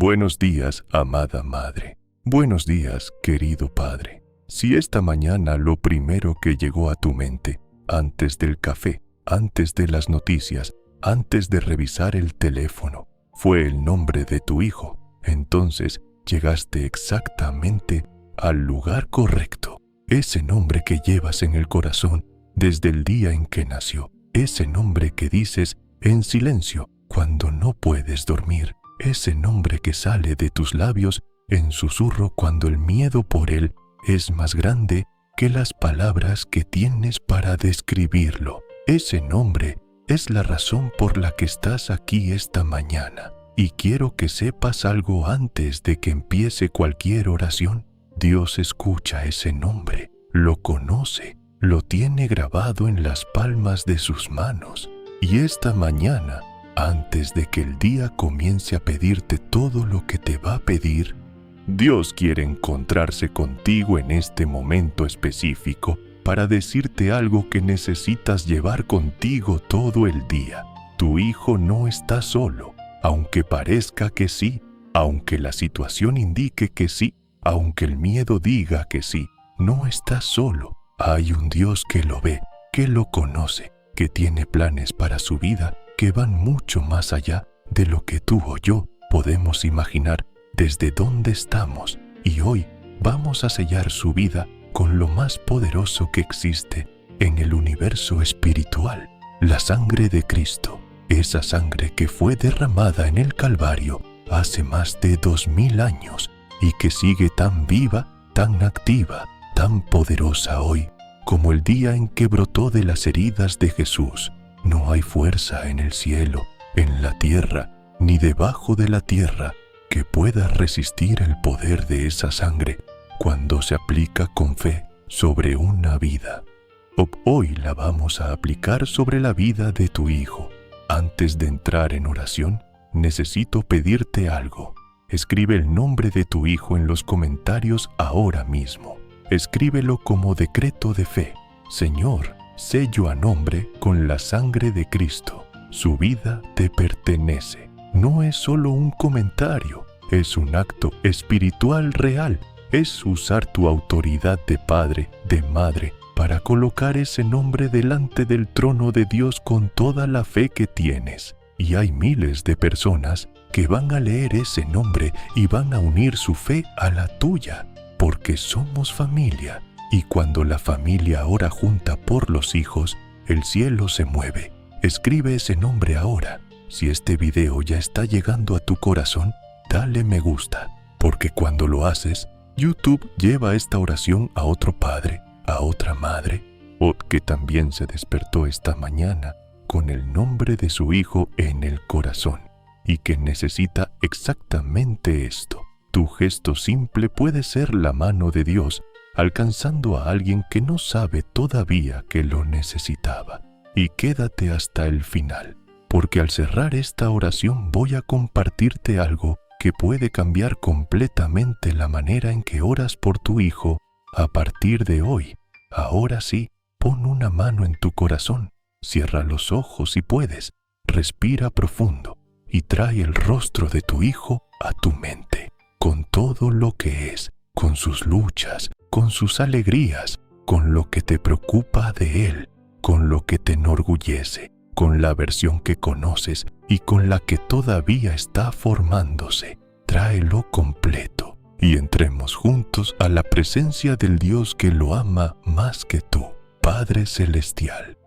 Buenos días, amada Madre. Buenos días, querido Padre. Si esta mañana lo primero que llegó a tu mente, antes del café, antes de las noticias, antes de revisar el teléfono, fue el nombre de tu hijo, entonces llegaste exactamente al lugar correcto. Ese nombre que llevas en el corazón desde el día en que nació. Ese nombre que dices en silencio cuando no puedes dormir. Ese nombre que sale de tus labios en susurro cuando el miedo por él es más grande que las palabras que tienes para describirlo. Ese nombre es la razón por la que estás aquí esta mañana. Y quiero que sepas algo antes de que empiece cualquier oración. Dios escucha ese nombre, lo conoce, lo tiene grabado en las palmas de sus manos. Y esta mañana, antes de que el día comience a pedirte todo lo que te va a pedir, Dios quiere encontrarse contigo en este momento específico para decirte algo que necesitas llevar contigo todo el día. Tu hijo no está solo, aunque parezca que sí, aunque la situación indique que sí, aunque el miedo diga que sí, no está solo. Hay un Dios que lo ve, que lo conoce, que tiene planes para su vida que van mucho más allá de lo que tú o yo podemos imaginar desde dónde estamos. Y hoy vamos a sellar su vida con lo más poderoso que existe en el universo espiritual, la sangre de Cristo. Esa sangre que fue derramada en el Calvario hace más de 2000 años y que sigue tan viva, tan activa, tan poderosa hoy como el día en que brotó de las heridas de Jesús. No hay fuerza en el cielo, en la tierra, ni debajo de la tierra que pueda resistir el poder de esa sangre cuando se aplica con fe sobre una vida. Hoy la vamos a aplicar sobre la vida de tu hijo. Antes de entrar en oración, necesito pedirte algo. Escribe el nombre de tu hijo en los comentarios ahora mismo. Escríbelo como decreto de fe. Señor, sello a nombre con la sangre de Cristo. Su vida te pertenece. No es solo un comentario, es un acto espiritual real. Es usar tu autoridad de padre, de madre, para colocar ese nombre delante del trono de Dios con toda la fe que tienes. Y hay miles de personas que van a leer ese nombre y van a unir su fe a la tuya, porque somos familia. Y cuando la familia ora junta por los hijos, el cielo se mueve. Escribe ese nombre ahora. Si este video ya está llegando a tu corazón, dale me gusta, porque cuando lo haces, YouTube lleva esta oración a otro padre, a otra madre, o que también se despertó esta mañana con el nombre de su hijo en el corazón y que necesita exactamente esto. Tu gesto simple puede ser la mano de Dios alcanzando a alguien que no sabe todavía que lo necesitaba. Y quédate hasta el final, porque al cerrar esta oración voy a compartirte algo que puede cambiar completamente la manera en que oras por tu hijo a partir de hoy. Ahora sí, pon una mano en tu corazón, cierra los ojos si puedes, respira profundo y trae el rostro de tu hijo a tu mente, con todo lo que es, con sus luchas, con sus alegrías, con lo que te preocupa de él, con lo que te enorgullece, con la versión que conoces y con la que todavía está formándose. Tráelo completo y entremos juntos a la presencia del Dios que lo ama más que tú, Padre Celestial.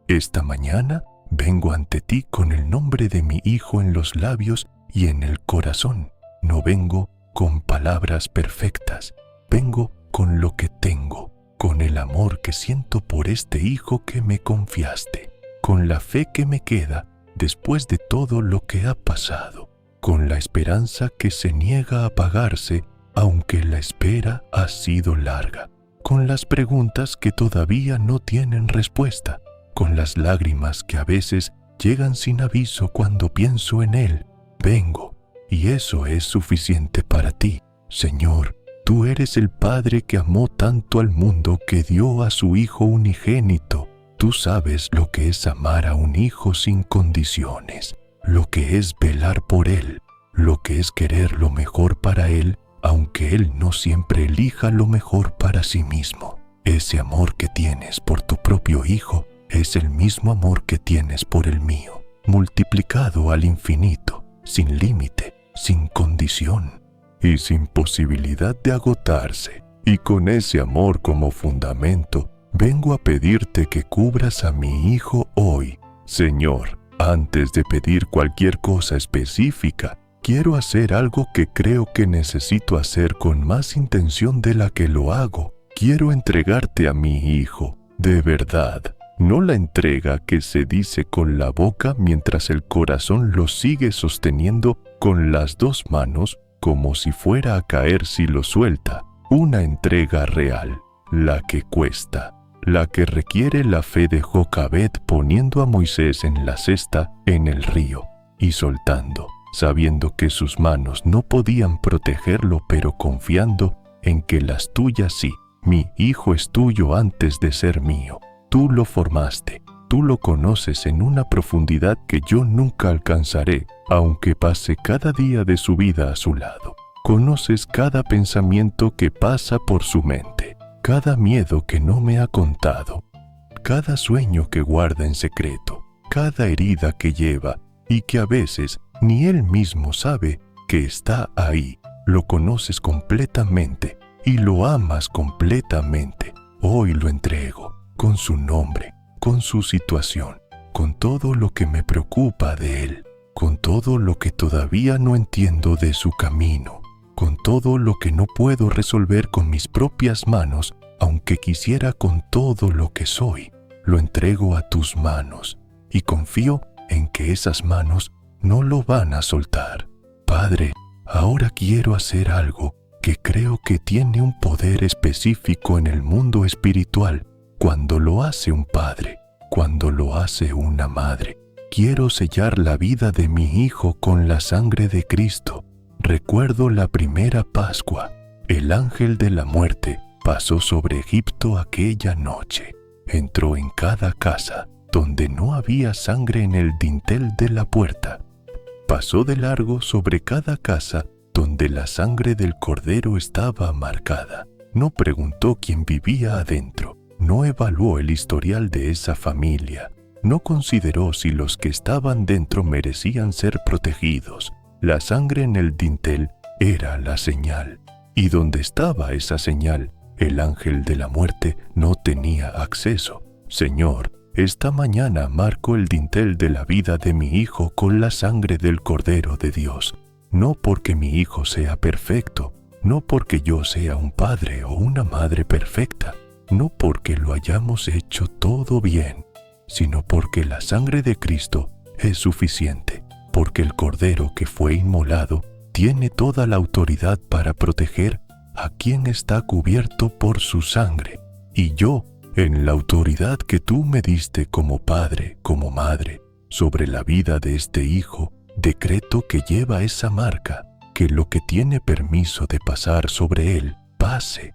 Esta mañana vengo ante ti con el nombre de mi hijo en los labios y en el corazón. No vengo con palabras perfectas, vengo con lo que tengo, con el amor que siento por este hijo que me confiaste, con la fe que me queda después de todo lo que ha pasado, con la esperanza que se niega a apagarse aunque la espera ha sido larga, con las preguntas que todavía no tienen respuesta, con las lágrimas que a veces llegan sin aviso cuando pienso en él. Vengo, y eso es suficiente para ti, Señor. Tú eres el Padre que amó tanto al mundo que dio a su Hijo unigénito. Tú sabes lo que es amar a un hijo sin condiciones, lo que es velar por él, lo que es querer lo mejor para Él, aunque Él no siempre elija lo mejor para sí mismo. Ese amor que tienes por tu propio Hijo es el mismo amor que tienes por el mío, multiplicado al infinito, sin límite, sin condición y sin posibilidad de agotarse. Y con ese amor como fundamento, vengo a pedirte que cubras a mi Hijo hoy. Señor, antes de pedir cualquier cosa específica, quiero hacer algo que creo que necesito hacer con más intención de la que lo hago. Quiero entregarte a mi Hijo, de verdad. No la entrega que se dice con la boca mientras el corazón lo sigue sosteniendo con las dos manos como si fuera a caer si lo suelta. Una entrega real, la que cuesta, la que requiere la fe de Jocabed poniendo a Moisés en la cesta en el río y soltando, sabiendo que sus manos no podían protegerlo, pero confiando en que las tuyas sí. Mi Hijo es tuyo antes de ser mío. Tú lo formaste, tú lo conoces en una profundidad que yo nunca alcanzaré, aunque pase cada día de su vida a su lado. Conoces cada pensamiento que pasa por su mente, cada miedo que no me ha contado, cada sueño que guarda en secreto, cada herida que lleva y que a veces ni él mismo sabe que está ahí. Lo conoces completamente y lo amas completamente. Hoy lo entrego, con su nombre, con su situación, con todo lo que me preocupa de él, con todo lo que todavía no entiendo de su camino, con todo lo que no puedo resolver con mis propias manos, aunque quisiera con todo lo que soy. Lo entrego a tus manos y confío en que esas manos no lo van a soltar. Padre, ahora quiero hacer algo que creo que tiene un poder específico en el mundo espiritual cuando lo hace un padre, cuando lo hace una madre. Quiero sellar la vida de mi Hijo con la sangre de Cristo. Recuerdo la primera Pascua. El ángel de la muerte pasó sobre Egipto aquella noche. Entró en cada casa donde no había sangre en el dintel de la puerta. Pasó de largo sobre cada casa donde la sangre del Cordero estaba marcada. No preguntó quién vivía adentro. No evaluó el historial de esa familia. No consideró si los que estaban dentro merecían ser protegidos. La sangre en el dintel era la señal. Y donde estaba esa señal, el ángel de la muerte no tenía acceso. Señor, esta mañana marco el dintel de la vida de mi Hijo con la sangre del Cordero de Dios. No porque mi Hijo sea perfecto, no porque yo sea un padre o una madre perfecta, no porque lo hayamos hecho todo bien, sino porque la sangre de Cristo es suficiente, porque el Cordero que fue inmolado tiene toda la autoridad para proteger a quien está cubierto por su sangre. Y yo, en la autoridad que tú me diste como padre, como madre, sobre la vida de este Hijo, decreto que lleva esa marca, que lo que tiene permiso de pasar sobre él, pase,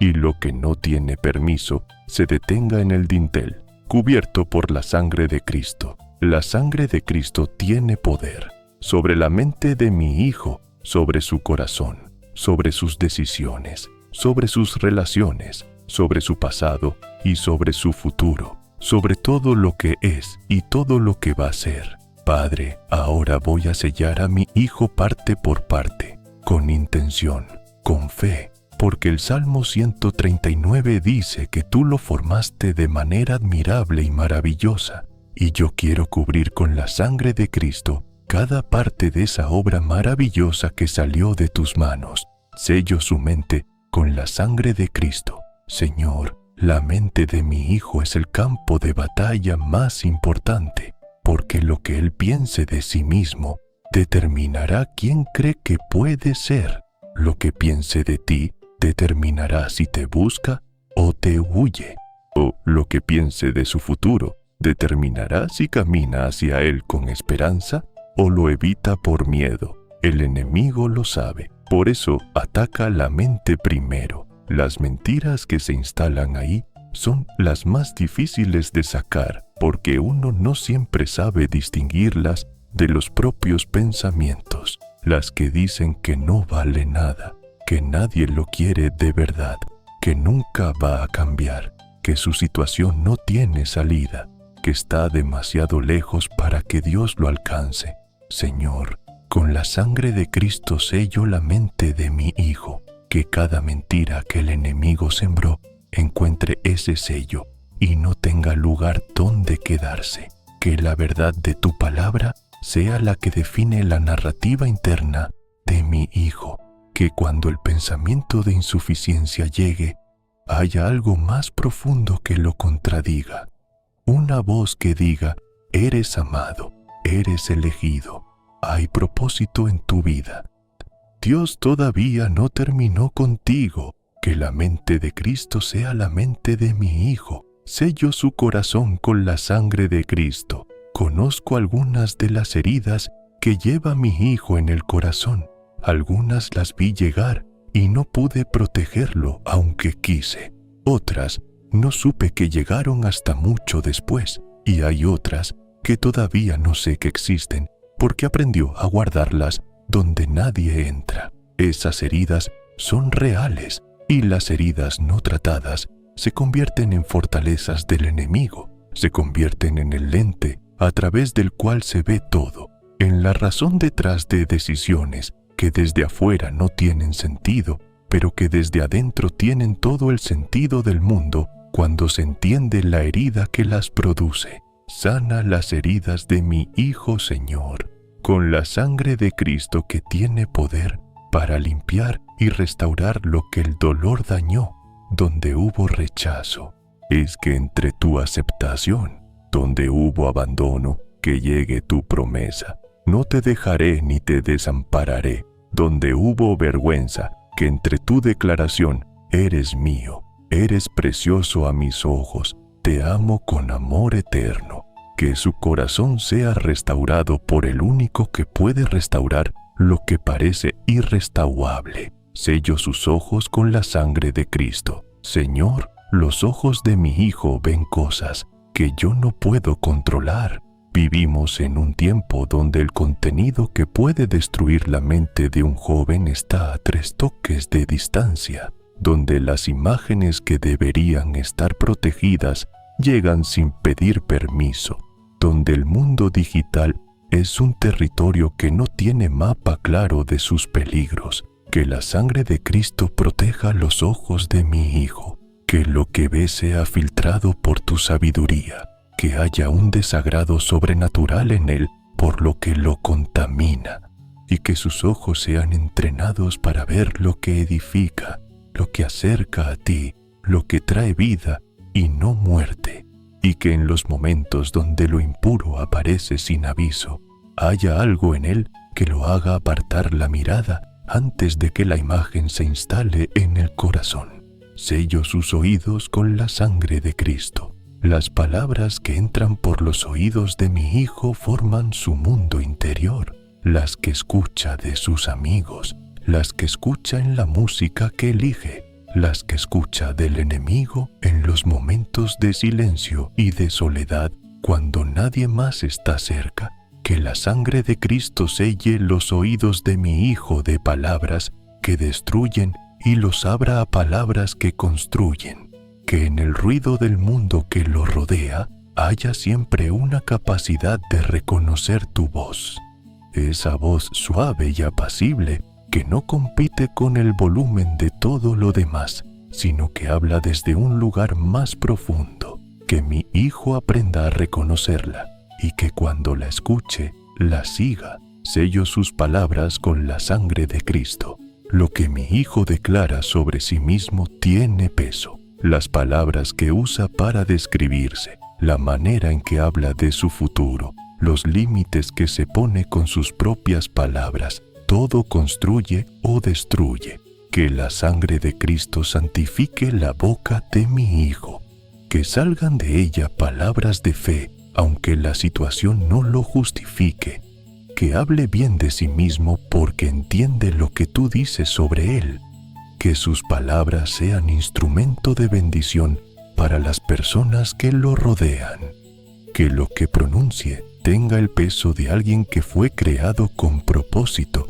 y lo que no tiene permiso, se detenga en el dintel, cubierto por la sangre de Cristo. La sangre de Cristo tiene poder sobre la mente de mi Hijo, sobre su corazón, sobre sus decisiones, sobre sus relaciones, sobre su pasado y sobre su futuro, sobre todo lo que es y todo lo que va a ser. Padre, ahora voy a sellar a mi Hijo parte por parte, con intención, con fe, porque el Salmo 139 dice que tú lo formaste de manera admirable y maravillosa, y yo quiero cubrir con la sangre de Cristo cada parte de esa obra maravillosa que salió de tus manos. Sello su mente con la sangre de Cristo. Señor, la mente de mi Hijo es el campo de batalla más importante, porque lo que él piense de sí mismo determinará quién cree que puede ser. Lo que piense de ti determinará si te busca o te huye. O lo que piense de su futuro determinará si camina hacia él con esperanza o lo evita por miedo. El enemigo lo sabe. Por eso ataca la mente primero. Las mentiras que se instalan ahí son las más difíciles de sacar, porque uno no siempre sabe distinguirlas de los propios pensamientos. las que dicen que no vale nada, que nadie lo quiere de verdad, que nunca va a cambiar, que su situación no tiene salida, que está demasiado lejos para que Dios lo alcance. Señor, con la sangre de Cristo sello la mente de mi hijo, que cada mentira que el enemigo sembró encuentre ese sello y no tenga lugar donde quedarse. Que la verdad de tu palabra sea la que define la narrativa interna de mi hijo. Que cuando el pensamiento de insuficiencia llegue, haya algo más profundo que lo contradiga. Una voz que diga, eres amado, eres elegido, hay propósito en tu vida. Dios todavía no terminó contigo. Que la mente de Cristo sea la mente de mi hijo. Sello su corazón con la sangre de Cristo. Conozco algunas de las heridas que lleva mi hijo en el corazón. Algunas las vi llegar y no pude protegerlo aunque quise. Otras no supe que llegaron hasta mucho después. Y hay otras que todavía no sé que existen porque aprendió a guardarlas donde nadie entra. Esas heridas son reales y las heridas no tratadas se convierten en fortalezas del enemigo, se convierten en el lente a través del cual se ve todo, en la razón detrás de decisiones que desde afuera no tienen sentido, pero que desde adentro tienen todo el sentido del mundo cuando se entiende la herida que las produce. Sana las heridas de mi hijo, Señor, con la sangre de Cristo que tiene poder para limpiar y restaurar lo que el dolor dañó, donde hubo rechazo. Es que entre tu aceptación, donde hubo abandono, que llegue tu promesa. No te dejaré ni te desampararé. Donde hubo vergüenza, que entre tu declaración, eres mío, eres precioso a mis ojos, te amo con amor eterno. Que su corazón sea restaurado por el único que puede restaurar lo que parece irrestaurable. Sello sus ojos con la sangre de Cristo. Señor, los ojos de mi hijo ven cosas que yo no puedo controlar. Vivimos en un tiempo donde el contenido que puede destruir la mente de un joven está a 3 toques de distancia, donde las imágenes que deberían estar protegidas llegan sin pedir permiso, donde el mundo digital es un territorio que no tiene mapa claro de sus peligros. Que la sangre de Cristo proteja los ojos de mi hijo, que lo que ve sea filtrado por tu sabiduría, que haya un desagrado sobrenatural en él por lo que lo contamina, y que sus ojos sean entrenados para ver lo que edifica, lo que acerca a ti, lo que trae vida y no muerte, y que en los momentos donde lo impuro aparece sin aviso, haya algo en él que lo haga apartar la mirada antes de que la imagen se instale en el corazón. Sello sus oídos con la sangre de Cristo. Las palabras que entran por los oídos de mi hijo forman su mundo interior, las que escucha de sus amigos, las que escucha en la música que elige, las que escucha del enemigo en los momentos de silencio y de soledad cuando nadie más está cerca. Que la sangre de Cristo selle los oídos de mi hijo de palabras que destruyen y los abra a palabras que construyen. Que en el ruido del mundo que lo rodea haya siempre una capacidad de reconocer tu voz. Esa voz suave y apacible que no compite con el volumen de todo lo demás, sino que habla desde un lugar más profundo. Que mi hijo aprenda a reconocerla. Y que cuando la escuche, la siga. Sello sus palabras con la sangre de Cristo. Lo que mi hijo declara sobre sí mismo tiene peso. Las palabras que usa para describirse, la manera en que habla de su futuro, los límites que se pone con sus propias palabras, todo construye o destruye. Que la sangre de Cristo santifique la boca de mi hijo. Que salgan de ella palabras de fe, aunque la situación no lo justifique. Que hable bien de sí mismo porque entiende lo que tú dices sobre él. Que sus palabras sean instrumento de bendición para las personas que lo rodean. Que lo que pronuncie tenga el peso de alguien que fue creado con propósito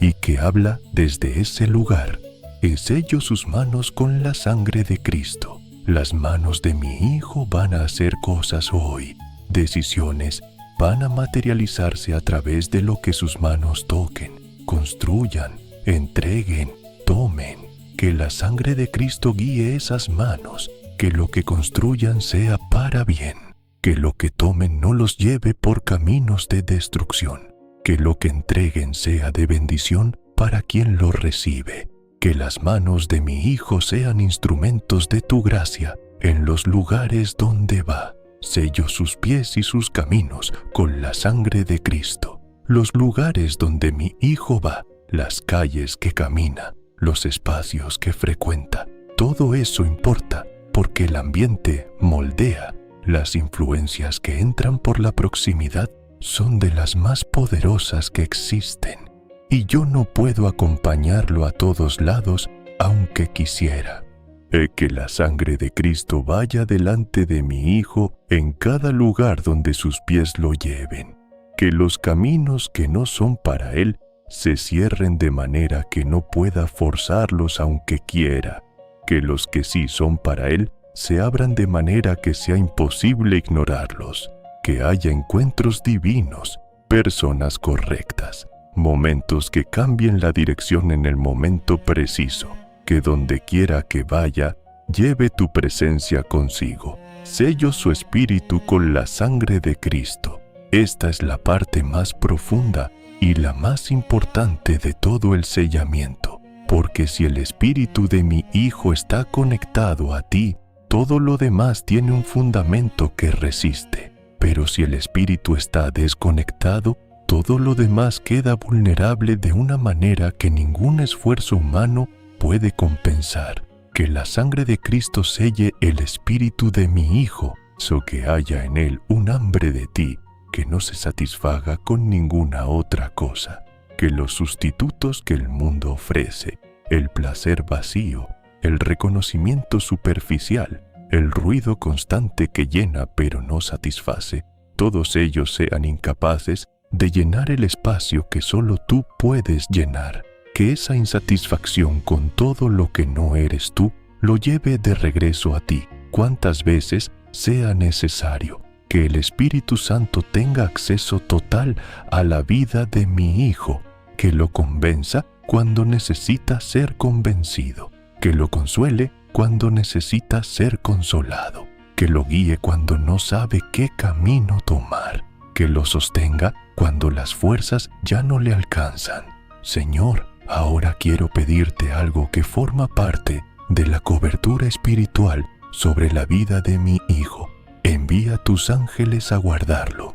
y que habla desde ese lugar. He sello sus manos con la sangre de Cristo. Las manos de mi Hijo van a hacer cosas hoy. Decisiones van a materializarse a través de lo que sus manos toquen, construyan, entreguen, tomen. Que la sangre de Cristo guíe esas manos, que lo que construyan sea para bien, que lo que tomen no los lleve por caminos de destrucción, que lo que entreguen sea de bendición para quien lo recibe, que las manos de mi Hijo sean instrumentos de tu gracia en los lugares donde va. Sello sus pies y sus caminos con la sangre de Cristo. Los lugares donde mi Hijo va, las calles que camina, los espacios que frecuenta, todo eso importa porque el ambiente moldea. Las influencias que entran por la proximidad son de las más poderosas que existen y yo no puedo acompañarlo a todos lados aunque quisiera. Que la sangre de Cristo vaya delante de mi Hijo en cada lugar donde sus pies lo lleven. Que los caminos que no son para Él se cierren de manera que no pueda forzarlos aunque quiera. Que los que sí son para Él se abran de manera que sea imposible ignorarlos. Que haya encuentros divinos, personas correctas, momentos que cambien la dirección en el momento preciso. Que donde quiera que vaya, lleve tu presencia consigo. Sello su espíritu con la sangre de Cristo. Esta es la parte más profunda y la más importante de todo el sellamiento, porque si el espíritu de mi Hijo está conectado a ti, todo lo demás tiene un fundamento que resiste. Pero si el espíritu está desconectado, todo lo demás queda vulnerable de una manera que ningún esfuerzo humano puede compensar. Que la sangre de Cristo selle el espíritu de mi Hijo, so que haya en él un hambre de ti que no se satisfaga con ninguna otra cosa. Que los sustitutos que el mundo ofrece, el placer vacío, el reconocimiento superficial, el ruido constante que llena pero no satisface, todos ellos sean incapaces de llenar el espacio que solo tú puedes llenar. Que esa insatisfacción con todo lo que no eres tú lo lleve de regreso a ti, cuantas veces sea necesario. Que el Espíritu Santo tenga acceso total a la vida de mi Hijo, que lo convenza cuando necesita ser convencido, que lo consuele cuando necesita ser consolado, que lo guíe cuando no sabe qué camino tomar, que lo sostenga cuando las fuerzas ya no le alcanzan. Señor, ahora quiero pedirte algo que forma parte de la cobertura espiritual sobre la vida de mi Hijo. Envía tus ángeles a guardarlo.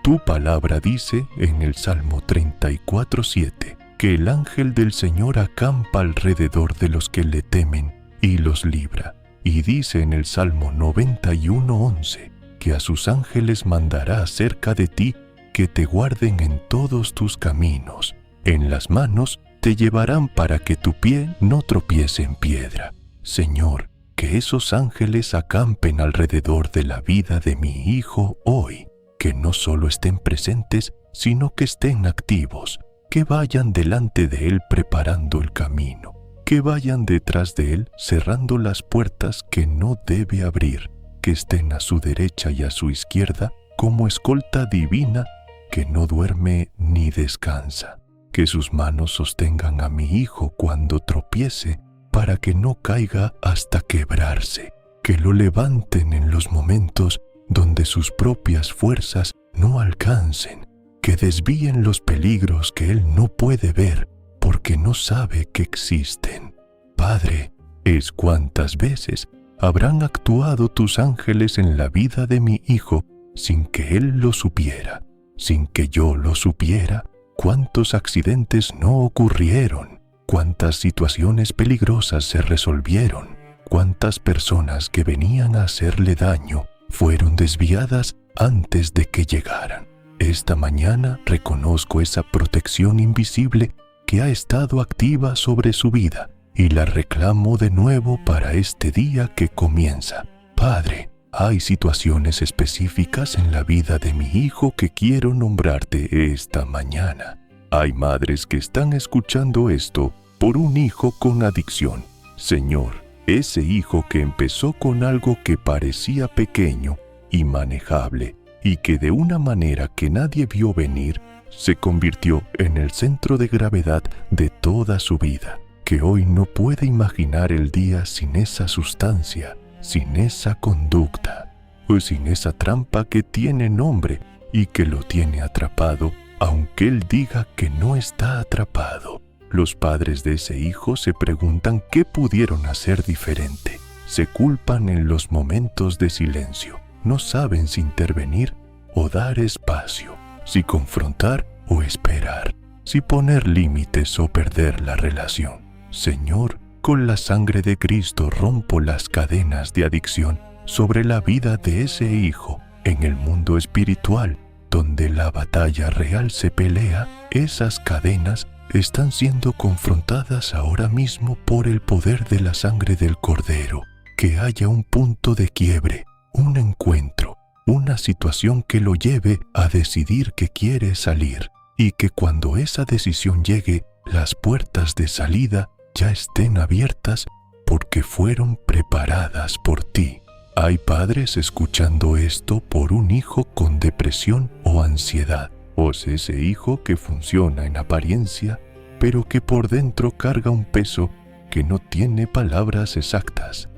Tu palabra dice en el Salmo 34:7 que el ángel del Señor acampa alrededor de los que le temen y los libra. Y dice en el Salmo 91:11 que a sus ángeles mandará acerca de ti que te guarden en todos tus caminos. En las manos te llevarán para que tu pie no tropiece en piedra. Señor, que esos ángeles acampen alrededor de la vida de mi Hijo hoy, que no solo estén presentes, sino que estén activos, que vayan delante de Él preparando el camino, que vayan detrás de Él cerrando las puertas que no debe abrir, que estén a su derecha y a su izquierda como escolta divina que no duerme ni descansa. Que sus manos sostengan a mi Hijo cuando tropiece para que no caiga hasta quebrarse, que lo levanten en los momentos donde sus propias fuerzas no alcancen, que desvíen los peligros que él no puede ver porque no sabe que existen. Padre, es cuántas veces habrán actuado tus ángeles en la vida de mi Hijo sin que él lo supiera, sin que yo lo supiera. Cuántos accidentes no ocurrieron, cuántas situaciones peligrosas se resolvieron, cuántas personas que venían a hacerle daño fueron desviadas antes de que llegaran. Esta mañana reconozco esa protección invisible que ha estado activa sobre su vida y la reclamo de nuevo para este día que comienza. Padre, hay situaciones específicas en la vida de mi Hijo que quiero nombrarte esta mañana. Hay madres que están escuchando esto por un hijo con adicción. Señor, ese hijo que empezó con algo que parecía pequeño y manejable y que de una manera que nadie vio venir, se convirtió en el centro de gravedad de toda su vida, que hoy no puede imaginar el día sin esa sustancia, sin esa conducta, o sin esa trampa que tiene nombre y que lo tiene atrapado, aunque él diga que no está atrapado. Los padres de ese hijo se preguntan qué pudieron hacer diferente. Se culpan en los momentos de silencio. No saben si intervenir o dar espacio, si confrontar o esperar, si poner límites o perder la relación. Señor, con la sangre de Cristo rompo las cadenas de adicción sobre la vida de ese hijo. En el mundo espiritual, donde la batalla real se pelea, esas cadenas están siendo confrontadas ahora mismo por el poder de la sangre del Cordero. Que haya un punto de quiebre, un encuentro, una situación que lo lleve a decidir que quiere salir, y que cuando esa decisión llegue, las puertas de salida ya estén abiertas porque fueron preparadas por ti. Hay padres escuchando esto por un hijo con depresión o ansiedad, o ese hijo que funciona en apariencia, pero que por dentro carga un peso que no tiene palabras exactas,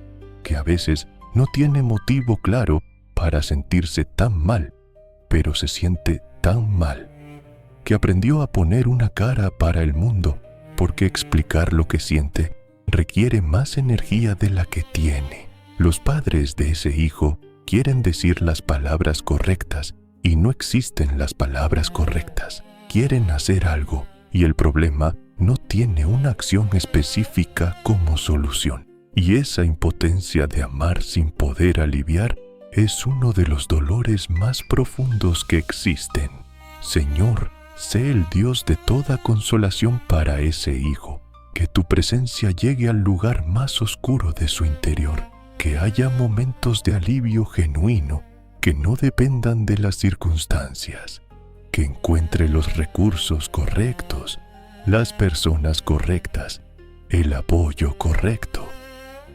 que a veces no tiene motivo claro para sentirse tan mal, pero se siente tan mal, que aprendió a poner una cara para el mundo, porque explicar lo que siente requiere más energía de la que tiene. Los padres de ese hijo quieren decir las palabras correctas y no existen las palabras correctas. Quieren hacer algo y el problema no tiene una acción específica como solución. Y esa impotencia de amar sin poder aliviar es uno de los dolores más profundos que existen. Señor, sé el Dios de toda consolación para ese hijo. Que tu presencia llegue al lugar más oscuro de su interior. Que haya momentos de alivio genuino que no dependan de las circunstancias. Que encuentre los recursos correctos, las personas correctas, el apoyo correcto.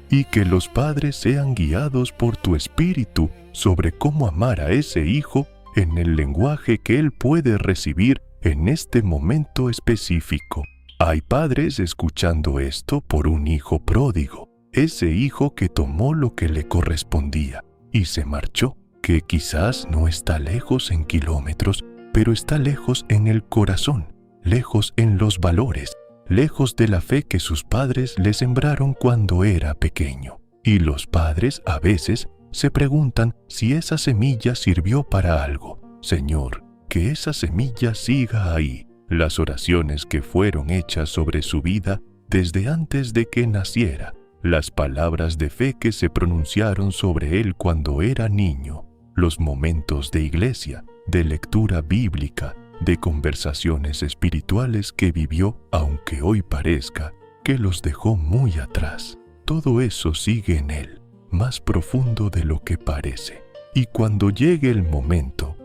Y que los padres sean guiados por tu espíritu sobre cómo amar a ese hijo en el lenguaje que él puede recibir en este momento específico. Hay padres escuchando esto por un hijo pródigo, ese hijo que tomó lo que le correspondía y se marchó, que quizás no está lejos en kilómetros, pero está lejos en el corazón, lejos en los valores, lejos de la fe que sus padres le sembraron cuando era pequeño. Y los padres a veces se preguntan si esa semilla sirvió para algo. Señor, que esa semilla siga ahí. Las oraciones que fueron hechas sobre su vida desde antes de que naciera, las palabras de fe que se pronunciaron sobre él cuando era niño, los momentos de iglesia, de lectura bíblica, de conversaciones espirituales que vivió, aunque hoy parezca que los dejó muy atrás. Todo eso sigue en él, más profundo de lo que parece. Y cuando llegue el momento,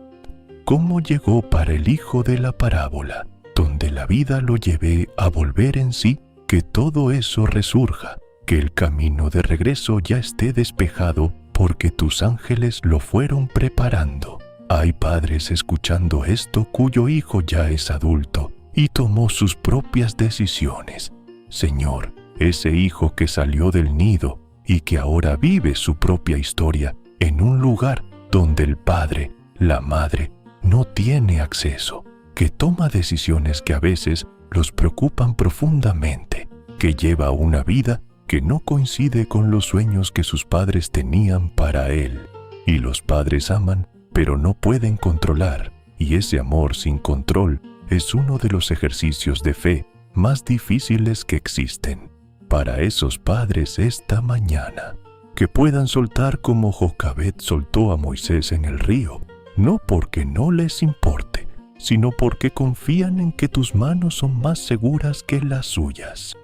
¿cómo llegó para el hijo de la parábola, donde la vida lo lleve a volver en sí, que todo eso resurja, que el camino de regreso ya esté despejado porque tus ángeles lo fueron preparando? Hay padres escuchando esto cuyo hijo ya es adulto y tomó sus propias decisiones. Señor, ese hijo que salió del nido y que ahora vive su propia historia en un lugar donde el padre, la madre, no tiene acceso, que toma decisiones que a veces los preocupan profundamente, que lleva una vida que no coincide con los sueños que sus padres tenían para él. Y los padres aman, pero no pueden controlar, y ese amor sin control es uno de los ejercicios de fe más difíciles que existen. Para esos padres esta mañana, que puedan soltar como Jocabed soltó a Moisés en el río, no porque no les importe, sino porque confían en que tus manos son más seguras que las suyas.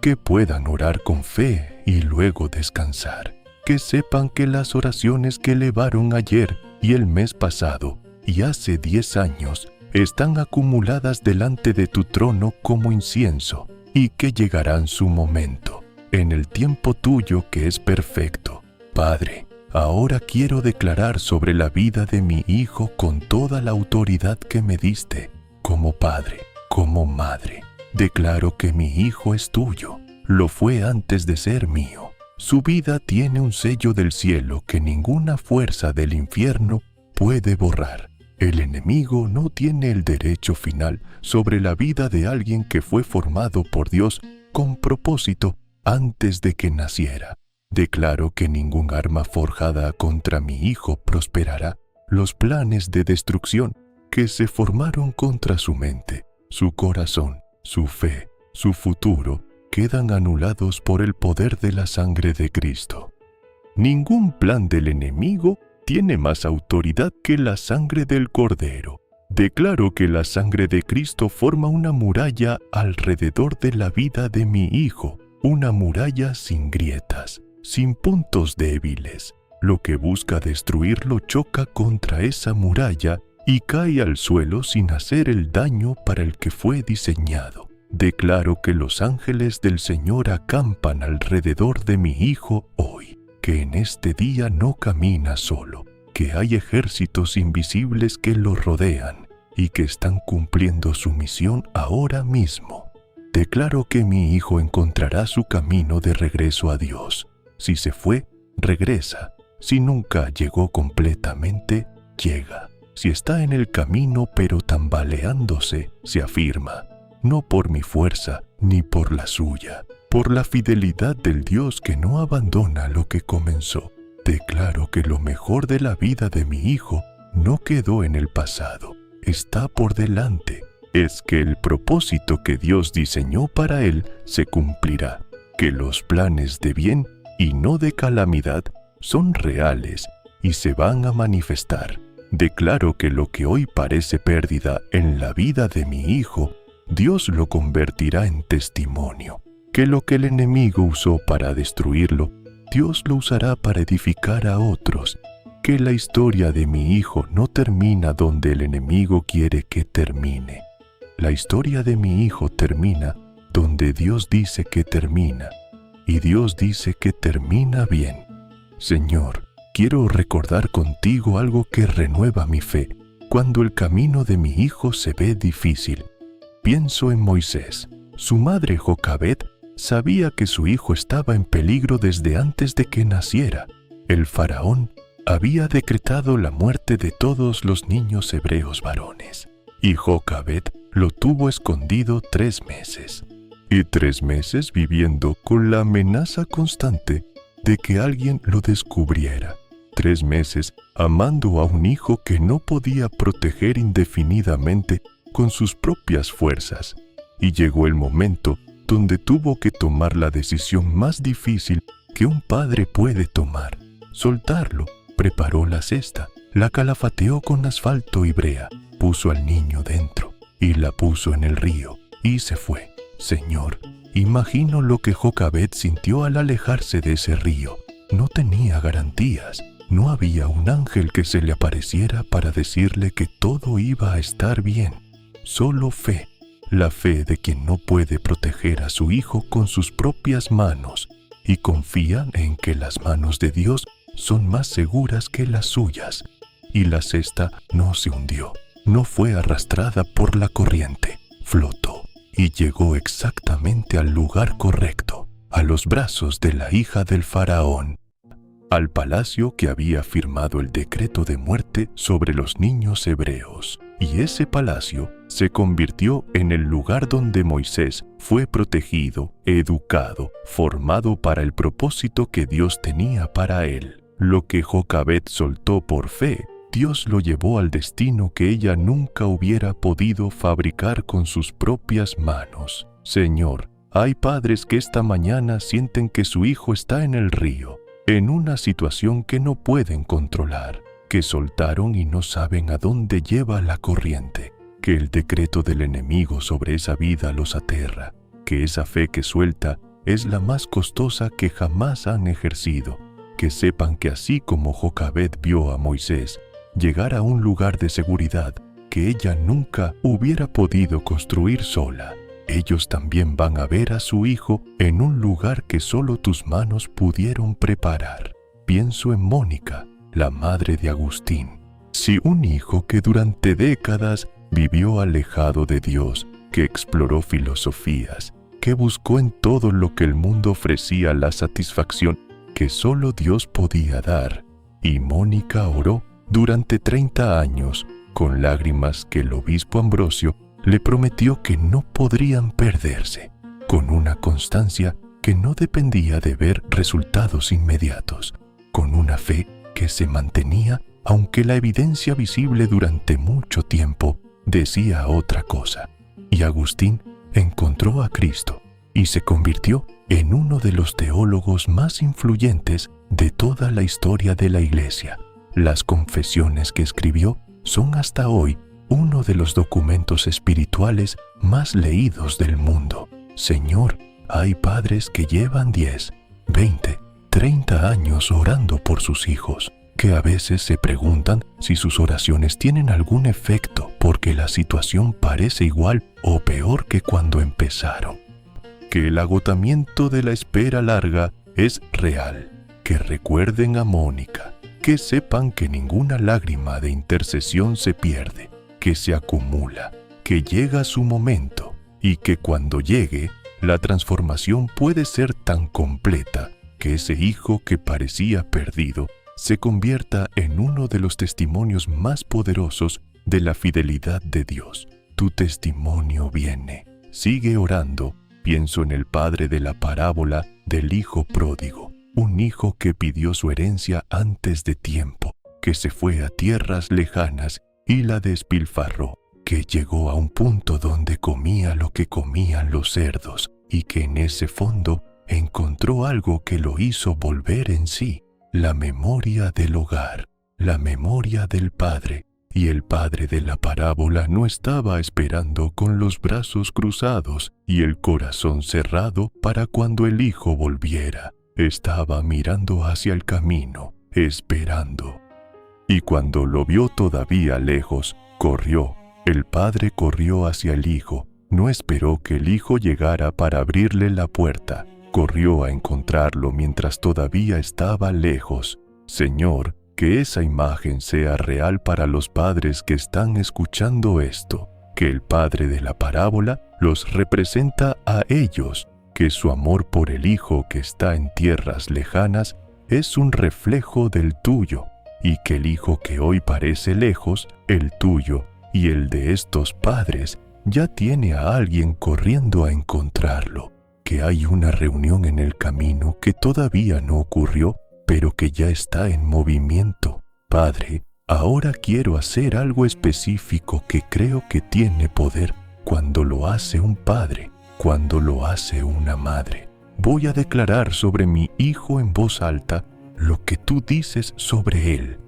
Que puedan orar con fe y luego descansar. Que sepan que las oraciones que elevaron ayer y el mes pasado y hace 10 años están acumuladas delante de tu trono como incienso, y que llegarán su momento, en el tiempo tuyo que es perfecto. Padre, ahora quiero declarar sobre la vida de mi hijo con toda la autoridad que me diste, como padre, como madre. Declaro que mi hijo es tuyo, lo fue antes de ser mío. Su vida tiene un sello del cielo que ninguna fuerza del infierno puede borrar. El enemigo no tiene el derecho final sobre la vida de alguien que fue formado por Dios con propósito antes de que naciera. Declaro que ningún arma forjada contra mi hijo prosperará. Los planes de destrucción que se formaron contra su mente, su corazón, su fe, su futuro, quedan anulados por el poder de la sangre de Cristo. Ningún plan del enemigo tiene más autoridad que la sangre del Cordero. Declaro que la sangre de Cristo forma una muralla alrededor de la vida de mi hijo, una muralla sin grietas, sin puntos débiles. Lo que busca destruirlo choca contra esa muralla y cae al suelo sin hacer el daño para el que fue diseñado. Declaro que los ángeles del Señor acampan alrededor de mi hijo hoy, que en este día no camina solo, que hay ejércitos invisibles que lo rodean y que están cumpliendo su misión ahora mismo. Declaro que mi hijo encontrará su camino de regreso a Dios. Si se fue, regresa. Si nunca llegó completamente, llega. Si está en el camino pero tambaleándose, se afirma. No por mi fuerza, ni por la suya, por la fidelidad del Dios que no abandona lo que comenzó. Declaro que lo mejor de la vida de mi hijo no quedó en el pasado, está por delante. Es que el propósito que Dios diseñó para él se cumplirá, que los planes de bien y no de calamidad son reales y se van a manifestar. Declaro que lo que hoy parece pérdida en la vida de mi hijo, Dios lo convertirá en testimonio, que lo que el enemigo usó para destruirlo, Dios lo usará para edificar a otros, que la historia de mi hijo no termina donde el enemigo quiere que termine. La historia de mi hijo termina donde Dios dice que termina, y Dios dice que termina bien. Señor, quiero recordar contigo algo que renueva mi fe cuando el camino de mi hijo se ve difícil. Pienso en Moisés. Su madre Jocabed sabía que su hijo estaba en peligro desde antes de que naciera. El faraón había decretado la muerte de todos los niños hebreos varones, y Jocabed lo tuvo escondido 3 meses. Y 3 meses viviendo con la amenaza constante de que alguien lo descubriera. 3 meses amando a un hijo que no podía proteger indefinidamente con sus propias fuerzas, y llegó el momento donde tuvo que tomar la decisión más difícil que un padre puede tomar: soltarlo. Preparó la cesta, la calafateó con asfalto y brea, puso al niño dentro y la puso en el río y se fue. Señor, imagino lo que Jocabed sintió al alejarse de ese río. No tenía garantías, no había un ángel que se le apareciera para decirle que todo iba a estar bien. Solo fe, la fe de quien no puede proteger a su hijo con sus propias manos y confía en que las manos de Dios son más seguras que las suyas. Y la cesta no se hundió, no fue arrastrada por la corriente, flotó y llegó exactamente al lugar correcto, a los brazos de la hija del faraón, al palacio que había firmado el decreto de muerte sobre los niños hebreos. Y ese palacio se convirtió en el lugar donde Moisés fue protegido, educado, formado para el propósito que Dios tenía para él. Lo que Jocabed soltó por fe, Dios lo llevó al destino que ella nunca hubiera podido fabricar con sus propias manos. Señor, hay padres que esta mañana sienten que su hijo está en el río, en una situación que no pueden controlar, que soltaron y no saben a dónde lleva la corriente, que el decreto del enemigo sobre esa vida los aterra, que esa fe que suelta es la más costosa que jamás han ejercido. Que sepan que así como Jocabed vio a Moisés llegar a un lugar de seguridad, que ella nunca hubiera podido construir sola. Ellos también van a ver a su hijo en un lugar que solo tus manos pudieron preparar. Pienso en Mónica, la madre de Agustín. Si un hijo que durante décadas vivió alejado de Dios, que exploró filosofías, que buscó en todo lo que el mundo ofrecía la satisfacción que solo Dios podía dar, y Mónica oró durante 30 años con lágrimas que el obispo Ambrosio le prometió que no podrían perderse, con una constancia que no dependía de ver resultados inmediatos, con una fe que se mantenía aunque la evidencia visible durante mucho tiempo decía otra cosa. Y Agustín encontró a Cristo y se convirtió en uno de los teólogos más influyentes de toda la historia de la Iglesia. Las confesiones que escribió son hasta hoy uno de los documentos espirituales más leídos del mundo. Señor, hay padres que llevan 10, 20, 30 años orando por sus hijos, que a veces se preguntan si sus oraciones tienen algún efecto porque la situación parece igual o peor que cuando empezaron. Que el agotamiento de la espera larga es real. Que recuerden a Mónica. Que sepan que ninguna lágrima de intercesión se pierde, que se acumula, que llega su momento y que cuando llegue, la transformación puede ser tan completa que ese hijo que parecía perdido se convierta en uno de los testimonios más poderosos de la fidelidad de Dios. Tu testimonio viene. Sigue orando. Pienso en el padre de la parábola del hijo pródigo. Un hijo que pidió su herencia antes de tiempo, que se fue a tierras lejanas y la despilfarró, que llegó a un punto donde comía lo que comían los cerdos y que en ese fondo encontró algo que lo hizo volver en sí, la memoria del hogar, la memoria del padre. Y el padre de la parábola no estaba esperando con los brazos cruzados y el corazón cerrado para cuando el hijo volviera. Estaba mirando hacia el camino, esperando. Y cuando lo vio todavía lejos, corrió. El padre corrió hacia el hijo. No esperó que el hijo llegara para abrirle la puerta. Corrió a encontrarlo mientras todavía estaba lejos. Señor, que esa imagen sea real para los padres que están escuchando esto. Que el padre de la parábola los representa a ellos. Que su amor por el hijo que está en tierras lejanas es un reflejo del tuyo, y que el hijo que hoy parece lejos, el tuyo y el de estos padres, ya tiene a alguien corriendo a encontrarlo, que hay una reunión en el camino que todavía no ocurrió, pero que ya está en movimiento. Padre, ahora quiero hacer algo específico que creo que tiene poder cuando lo hace un padre. Cuando lo hace una madre, voy a declarar sobre mi hijo en voz alta lo que tú dices sobre él.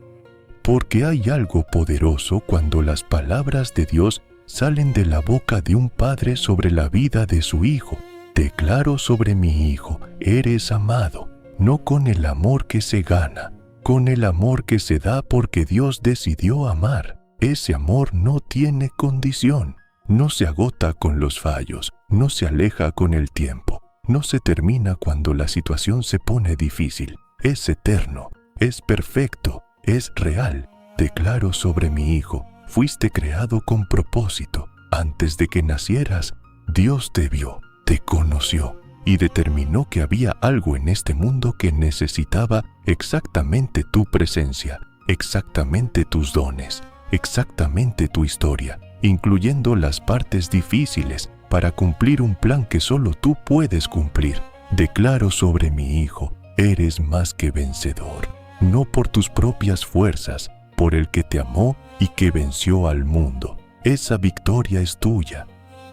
Porque hay algo poderoso cuando las palabras de Dios salen de la boca de un padre sobre la vida de su hijo. Declaro sobre mi hijo, eres amado, no con el amor que se gana, con el amor que se da porque Dios decidió amar. Ese amor no tiene condición. No se agota con los fallos, no se aleja con el tiempo, no se termina cuando la situación se pone difícil. Es eterno, es perfecto, es real. Declaro sobre mi hijo, fuiste creado con propósito. Antes de que nacieras, Dios te vio, te conoció y determinó que había algo en este mundo que necesitaba exactamente tu presencia, exactamente tus dones, exactamente tu historia, incluyendo las partes difíciles para cumplir un plan que solo tú puedes cumplir. Declaro sobre mi hijo, eres más que vencedor, no por tus propias fuerzas, por el que te amó y que venció al mundo. Esa victoria es tuya.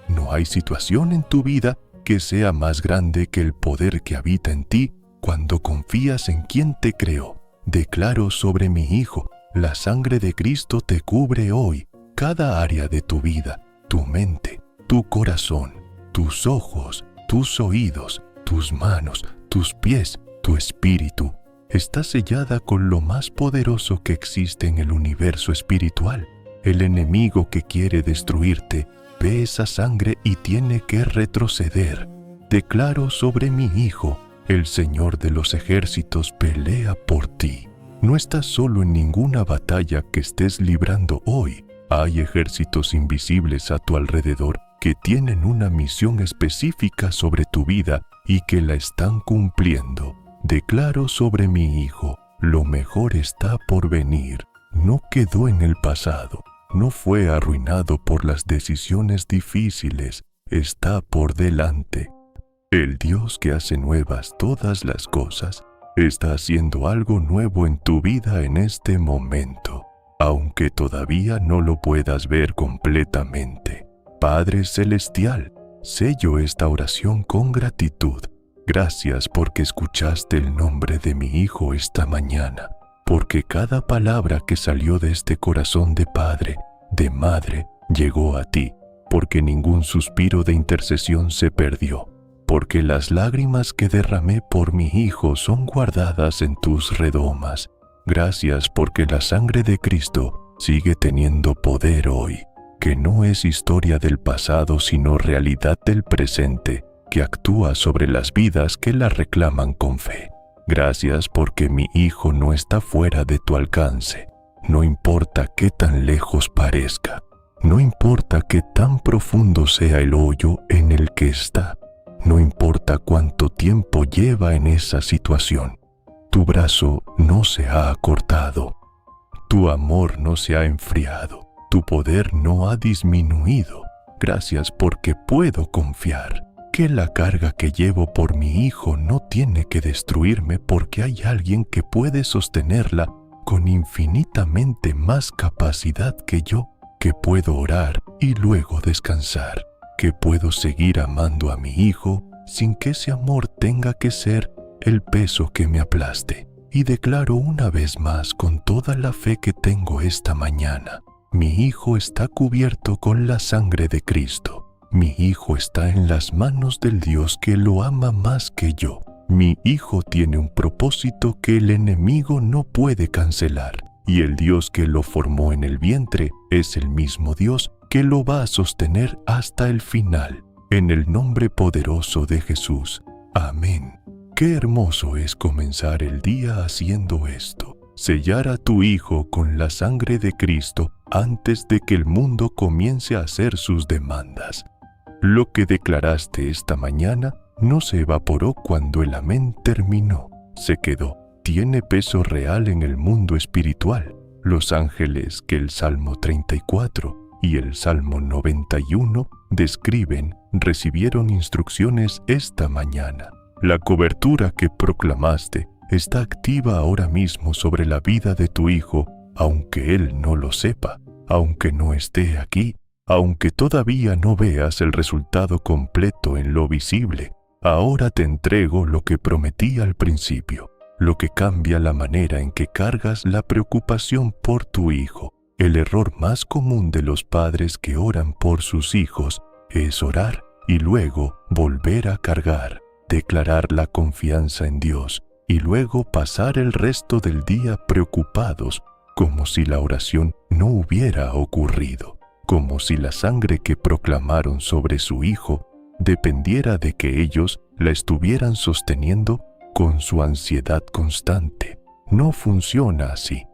No hay situación en tu vida que sea más grande que el poder que habita en ti cuando confías en quien te creó. Declaro sobre mi hijo, la sangre de Cristo te cubre hoy. Cada área de tu vida, tu mente, tu corazón, tus ojos, tus oídos, tus manos, tus pies, tu espíritu, está sellada con lo más poderoso que existe en el universo espiritual. El enemigo que quiere destruirte ve esa sangre y tiene que retroceder. Declaro sobre mi hijo, el Señor de los ejércitos pelea por ti. No estás solo en ninguna batalla que estés librando hoy. Hay ejércitos invisibles a tu alrededor que tienen una misión específica sobre tu vida y que la están cumpliendo. Declaro sobre mi hijo, lo mejor está por venir. No quedó en el pasado, no fue arruinado por las decisiones difíciles, está por delante. El Dios que hace nuevas todas las cosas está haciendo algo nuevo en tu vida en este momento, aunque todavía no lo puedas ver completamente. Padre Celestial, sello esta oración con gratitud. Gracias porque escuchaste el nombre de mi hijo esta mañana, porque cada palabra que salió de este corazón de padre, de madre, llegó a ti, porque ningún suspiro de intercesión se perdió, porque las lágrimas que derramé por mi hijo son guardadas en tus redomas. Gracias porque la sangre de Cristo sigue teniendo poder hoy, que no es historia del pasado sino realidad del presente, que actúa sobre las vidas que la reclaman con fe. Gracias porque mi hijo no está fuera de tu alcance. No importa qué tan lejos parezca, no importa qué tan profundo sea el hoyo en el que está, no importa cuánto tiempo lleva en esa situación. Tu brazo no se ha acortado, tu amor no se ha enfriado, tu poder no ha disminuido. Gracias porque puedo confiar que la carga que llevo por mi hijo no tiene que destruirme porque hay alguien que puede sostenerla con infinitamente más capacidad que yo, que puedo orar y luego descansar, que puedo seguir amando a mi hijo sin que ese amor tenga que ser el peso que me aplaste. Y declaro una vez más con toda la fe que tengo esta mañana, mi hijo está cubierto con la sangre de Cristo. Mi hijo está en las manos del Dios que lo ama más que yo. Mi hijo tiene un propósito que el enemigo no puede cancelar. Y el Dios que lo formó en el vientre es el mismo Dios que lo va a sostener hasta el final. En el nombre poderoso de Jesús. Amén. Qué hermoso es comenzar el día haciendo esto. Sellar a tu hijo con la sangre de Cristo antes de que el mundo comience a hacer sus demandas. Lo que declaraste esta mañana no se evaporó cuando el amén terminó. Se quedó. Tiene peso real en el mundo espiritual. Los ángeles que el Salmo 34 y el Salmo 91 describen recibieron instrucciones esta mañana. La cobertura que proclamaste está activa ahora mismo sobre la vida de tu hijo, aunque él no lo sepa, aunque no esté aquí, aunque todavía no veas el resultado completo en lo visible. Ahora te entrego lo que prometí al principio, lo que cambia la manera en que cargas la preocupación por tu hijo. El error más común de los padres que oran por sus hijos es orar y luego volver a cargar, declarar la confianza en Dios y luego pasar el resto del día preocupados, como si la oración no hubiera ocurrido, como si la sangre que proclamaron sobre su hijo dependiera de que ellos la estuvieran sosteniendo con su ansiedad constante. No funciona así.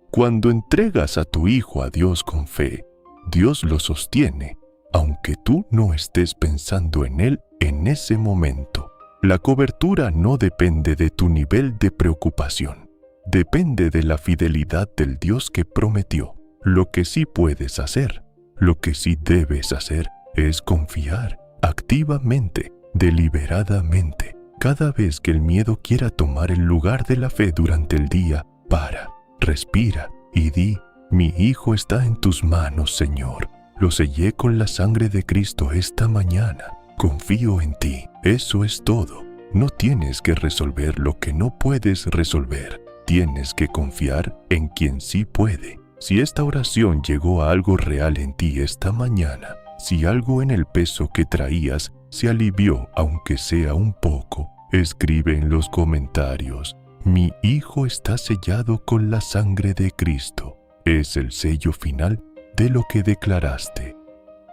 Cuando entregas a tu hijo a Dios con fe, Dios lo sostiene, aunque tú no estés pensando en él en ese momento. La cobertura no depende de tu nivel de preocupación, depende de la fidelidad del Dios que prometió. Lo que sí puedes hacer, lo que sí debes hacer, es confiar activamente, deliberadamente. Cada vez que el miedo quiera tomar el lugar de la fe durante el día, para, respira y di: mi hijo está en tus manos, Señor. Lo sellé con la sangre de Cristo esta mañana. Confío en ti. Eso es todo. No tienes que resolver lo que no puedes resolver. Tienes que confiar en quien sí puede. Si esta oración llegó a algo real en ti esta mañana, si algo en el peso que traías se alivió, aunque sea un poco, escribe en los comentarios: mi hijo está sellado con la sangre de Cristo. Es el sello final de lo que declaraste.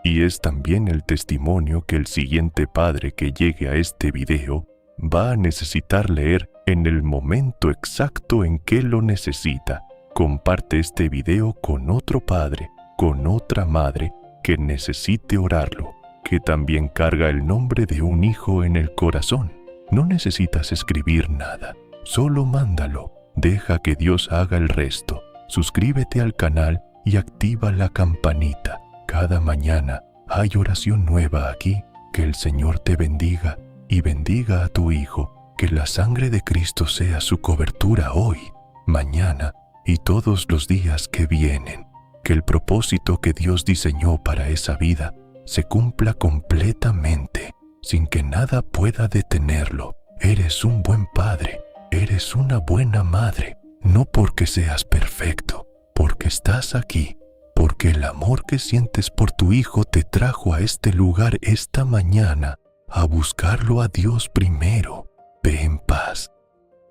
Y es también el testimonio que el siguiente padre que llegue a este video va a necesitar leer en el momento exacto en que lo necesita. Comparte este video con otro padre, con otra madre que necesite orarlo, que también carga el nombre de un hijo en el corazón. No necesitas escribir nada, solo mándalo. Deja que Dios haga el resto. Suscríbete al canal y activa la campanita. Cada mañana hay oración nueva aquí. Que el Señor te bendiga y bendiga a tu hijo. Que la sangre de Cristo sea su cobertura hoy, mañana y todos los días que vienen. Que el propósito que Dios diseñó para esa vida se cumpla completamente, sin que nada pueda detenerlo. Eres un buen padre, eres una buena madre, no porque seas perfecto, porque estás aquí, porque el amor que sientes por tu hijo te trajo a este lugar esta mañana a buscarlo a Dios primero. Ve en paz.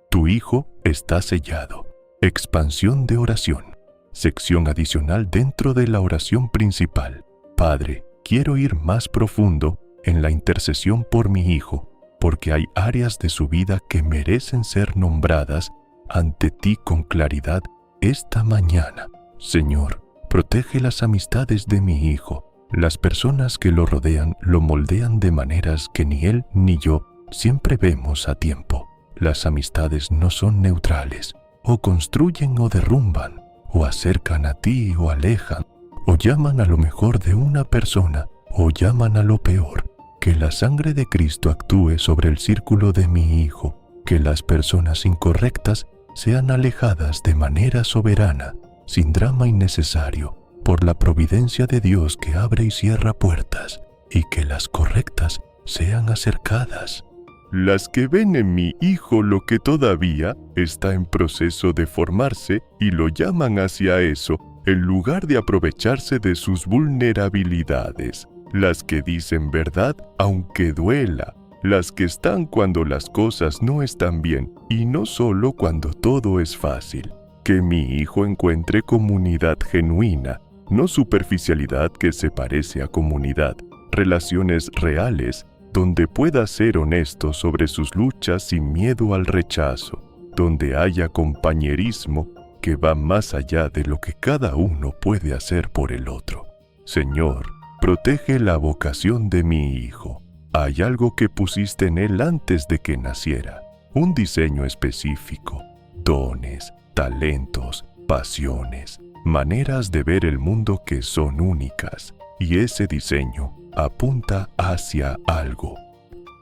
Tu hijo está sellado. Expansión de oración. Sección adicional dentro de la oración principal. Padre, quiero ir más profundo en la intercesión por mi hijo, porque hay áreas de su vida que merecen ser nombradas ante ti con claridad esta mañana. Señor, protege las amistades de mi hijo. Las personas que lo rodean lo moldean de maneras que ni él ni yo siempre vemos a tiempo. Las amistades no son neutrales. O construyen o derrumban, o acercan a ti o alejan, o llaman a lo mejor de una persona, o llaman a lo peor. Que la sangre de Cristo actúe sobre el círculo de mi hijo, que las personas incorrectas sean alejadas de manera soberana, sin drama innecesario, por la providencia de Dios que abre y cierra puertas, y que las correctas sean acercadas. Las que ven en mi hijo lo que todavía está en proceso de formarse y lo llaman hacia eso, en lugar de aprovecharse de sus vulnerabilidades. Las que dicen verdad aunque duela. Las que están cuando las cosas no están bien y no solo cuando todo es fácil. Que mi hijo encuentre comunidad genuina, no superficialidad que se parece a comunidad. Relaciones reales donde pueda ser honesto sobre sus luchas sin miedo al rechazo, donde haya compañerismo que va más allá de lo que cada uno puede hacer por el otro. Señor, protege la vocación de mi hijo. Hay algo que pusiste en él antes de que naciera, un diseño específico, dones, talentos, pasiones, maneras de ver el mundo que son únicas, y ese diseño apunta hacia algo,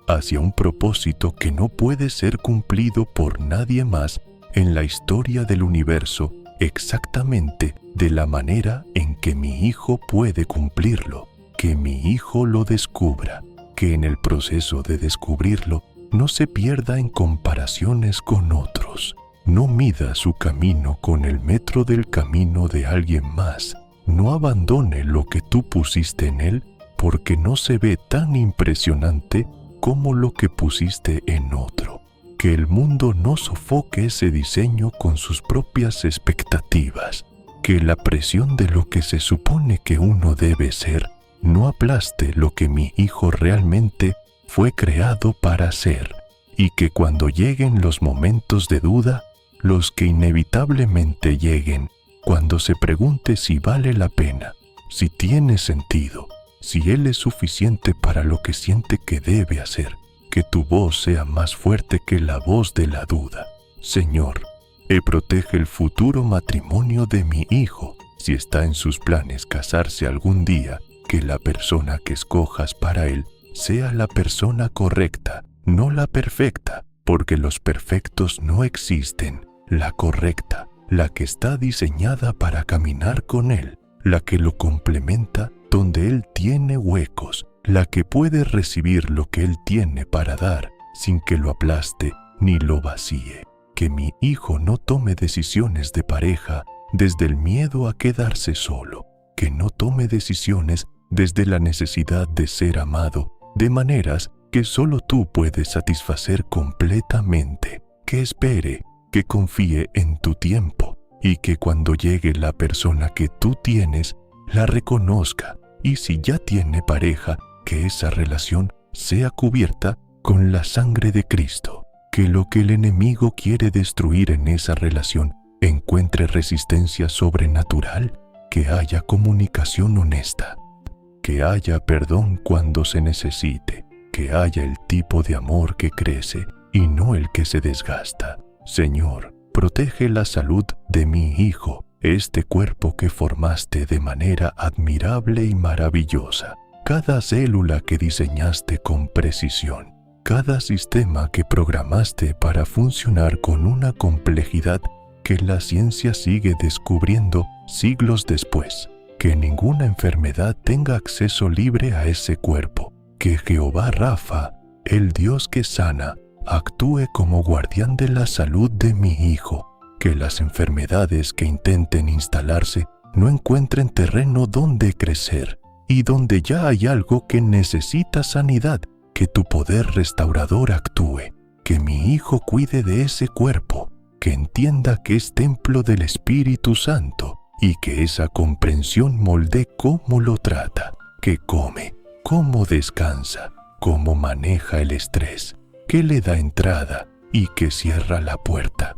hacia un propósito que no puede ser cumplido por nadie más en la historia del universo, exactamente de la manera en que mi hijo puede cumplirlo. Que mi hijo lo descubra, que en el proceso de descubrirlo no se pierda en comparaciones con otros. No mida su camino con el metro del camino de alguien más. No abandone lo que tú pusiste en él porque no se ve tan impresionante como lo que pusiste en otro. Que el mundo no sofoque ese diseño con sus propias expectativas. Que la presión de lo que se supone que uno debe ser no aplaste lo que mi hijo realmente fue creado para ser. Y que cuando lleguen los momentos de duda, los que inevitablemente lleguen, cuando se pregunte si vale la pena, si tiene sentido, si él es suficiente para lo que siente que debe hacer, que tu voz sea más fuerte que la voz de la duda. Señor, protege el futuro matrimonio de mi hijo. Si está en sus planes casarse algún día, que la persona que escojas para él sea la persona correcta, no la perfecta, porque los perfectos no existen. La correcta, la que está diseñada para caminar con él, la que lo complementa donde él tiene huecos, la que puede recibir lo que él tiene para dar sin que lo aplaste ni lo vacíe. Que mi hijo no tome decisiones de pareja desde el miedo a quedarse solo, que no tome decisiones desde la necesidad de ser amado, de maneras que solo tú puedes satisfacer completamente, que espere, que confíe en tu tiempo y que cuando llegue la persona que tú tienes, la reconozca, y si ya tiene pareja, que esa relación sea cubierta con la sangre de Cristo, que lo que el enemigo quiere destruir en esa relación encuentre resistencia sobrenatural, que haya comunicación honesta, que haya perdón cuando se necesite, que haya el tipo de amor que crece y no el que se desgasta. Señor, protege la salud de mi hijo, este cuerpo que formaste de manera admirable y maravillosa, cada célula que diseñaste con precisión, cada sistema que programaste para funcionar con una complejidad que la ciencia sigue descubriendo siglos después, que ninguna enfermedad tenga acceso libre a ese cuerpo, que Jehová Rafa, el Dios que sana, actúe como guardián de la salud de mi hijo, que las enfermedades que intenten instalarse no encuentren terreno donde crecer, y donde ya hay algo que necesita sanidad, que tu poder restaurador actúe, que mi hijo cuide de ese cuerpo, que entienda que es templo del Espíritu Santo, y que esa comprensión moldee cómo lo trata, que come, cómo descansa, cómo maneja el estrés, que le da entrada y que cierra la puerta.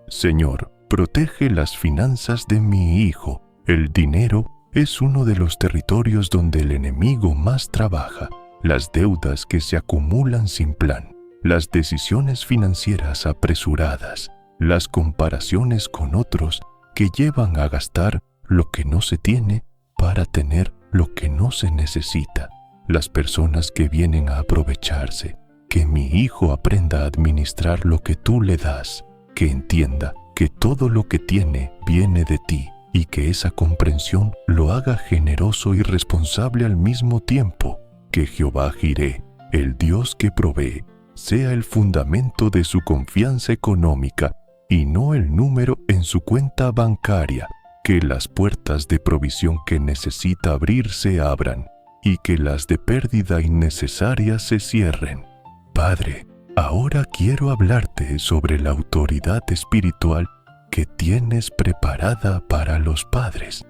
Señor, protege las finanzas de mi hijo. El dinero es uno de los territorios donde el enemigo más trabaja. Las deudas que se acumulan sin plan, las decisiones financieras apresuradas, las comparaciones con otros que llevan a gastar lo que no se tiene para tener lo que no se necesita. Las personas que vienen a aprovecharse. Que mi hijo aprenda a administrar lo que tú le das, que entienda que todo lo que tiene viene de ti y que esa comprensión lo haga generoso y responsable al mismo tiempo. Que Jehová Jireh, el Dios que provee, sea el fundamento de su confianza económica y no el número en su cuenta bancaria. Que las puertas de provisión que necesita abrir se abran y que las de pérdida innecesaria se cierren. Padre, ahora quiero hablarte sobre la autoridad espiritual que tienes preparada para los padres.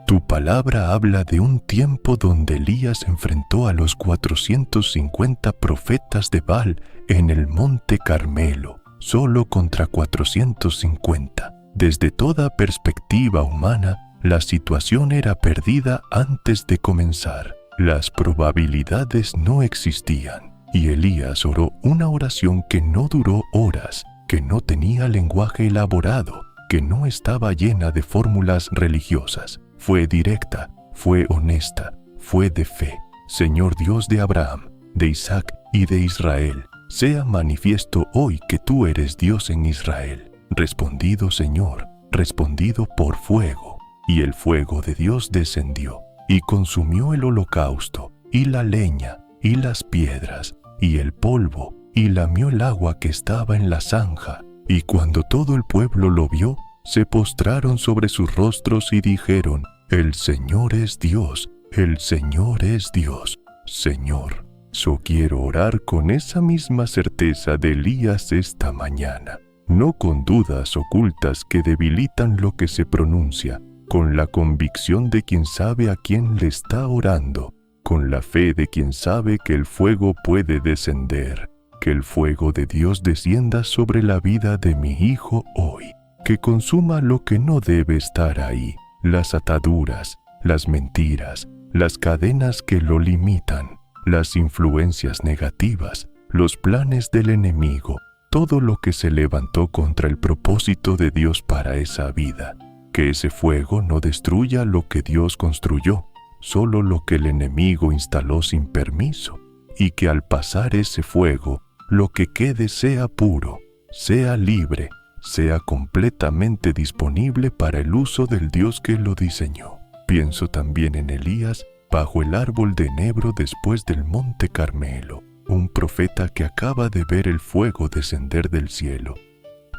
Tu palabra habla de un tiempo donde Elías enfrentó a los 450 profetas de Baal en el monte Carmelo, solo contra 450. Desde toda perspectiva humana, la situación era perdida antes de comenzar. Las probabilidades no existían. Y Elías oró una oración que no duró horas, que no tenía lenguaje elaborado, que no estaba llena de fórmulas religiosas. Fue directa, fue honesta, fue de fe. Señor Dios de Abraham, de Isaac y de Israel, sea manifiesto hoy que tú eres Dios en Israel. Respondido, Señor, respondido por fuego. Y el fuego de Dios descendió, y consumió el holocausto, y la leña, y las piedras, y el polvo, y lamió el agua que estaba en la zanja. Y cuando todo el pueblo lo vio, se postraron sobre sus rostros y dijeron: El Señor es Dios, el Señor es Dios. Señor, yo quiero orar con esa misma certeza de Elías esta mañana, no con dudas ocultas que debilitan lo que se pronuncia, con la convicción de quien sabe a quién le está orando, con la fe de quien sabe que el fuego puede descender, que el fuego de Dios descienda sobre la vida de mi hijo hoy, que consuma lo que no debe estar ahí, las ataduras, las mentiras, las cadenas que lo limitan, las influencias negativas, los planes del enemigo, todo lo que se levantó contra el propósito de Dios para esa vida. Que ese fuego no destruya lo que Dios construyó, solo lo que el enemigo instaló sin permiso, y que al pasar ese fuego, lo que quede sea puro, sea libre, sea completamente disponible para el uso del Dios que lo diseñó. Pienso también en Elías bajo el árbol de enebro después del monte Carmelo, un profeta que acaba de ver el fuego descender del cielo,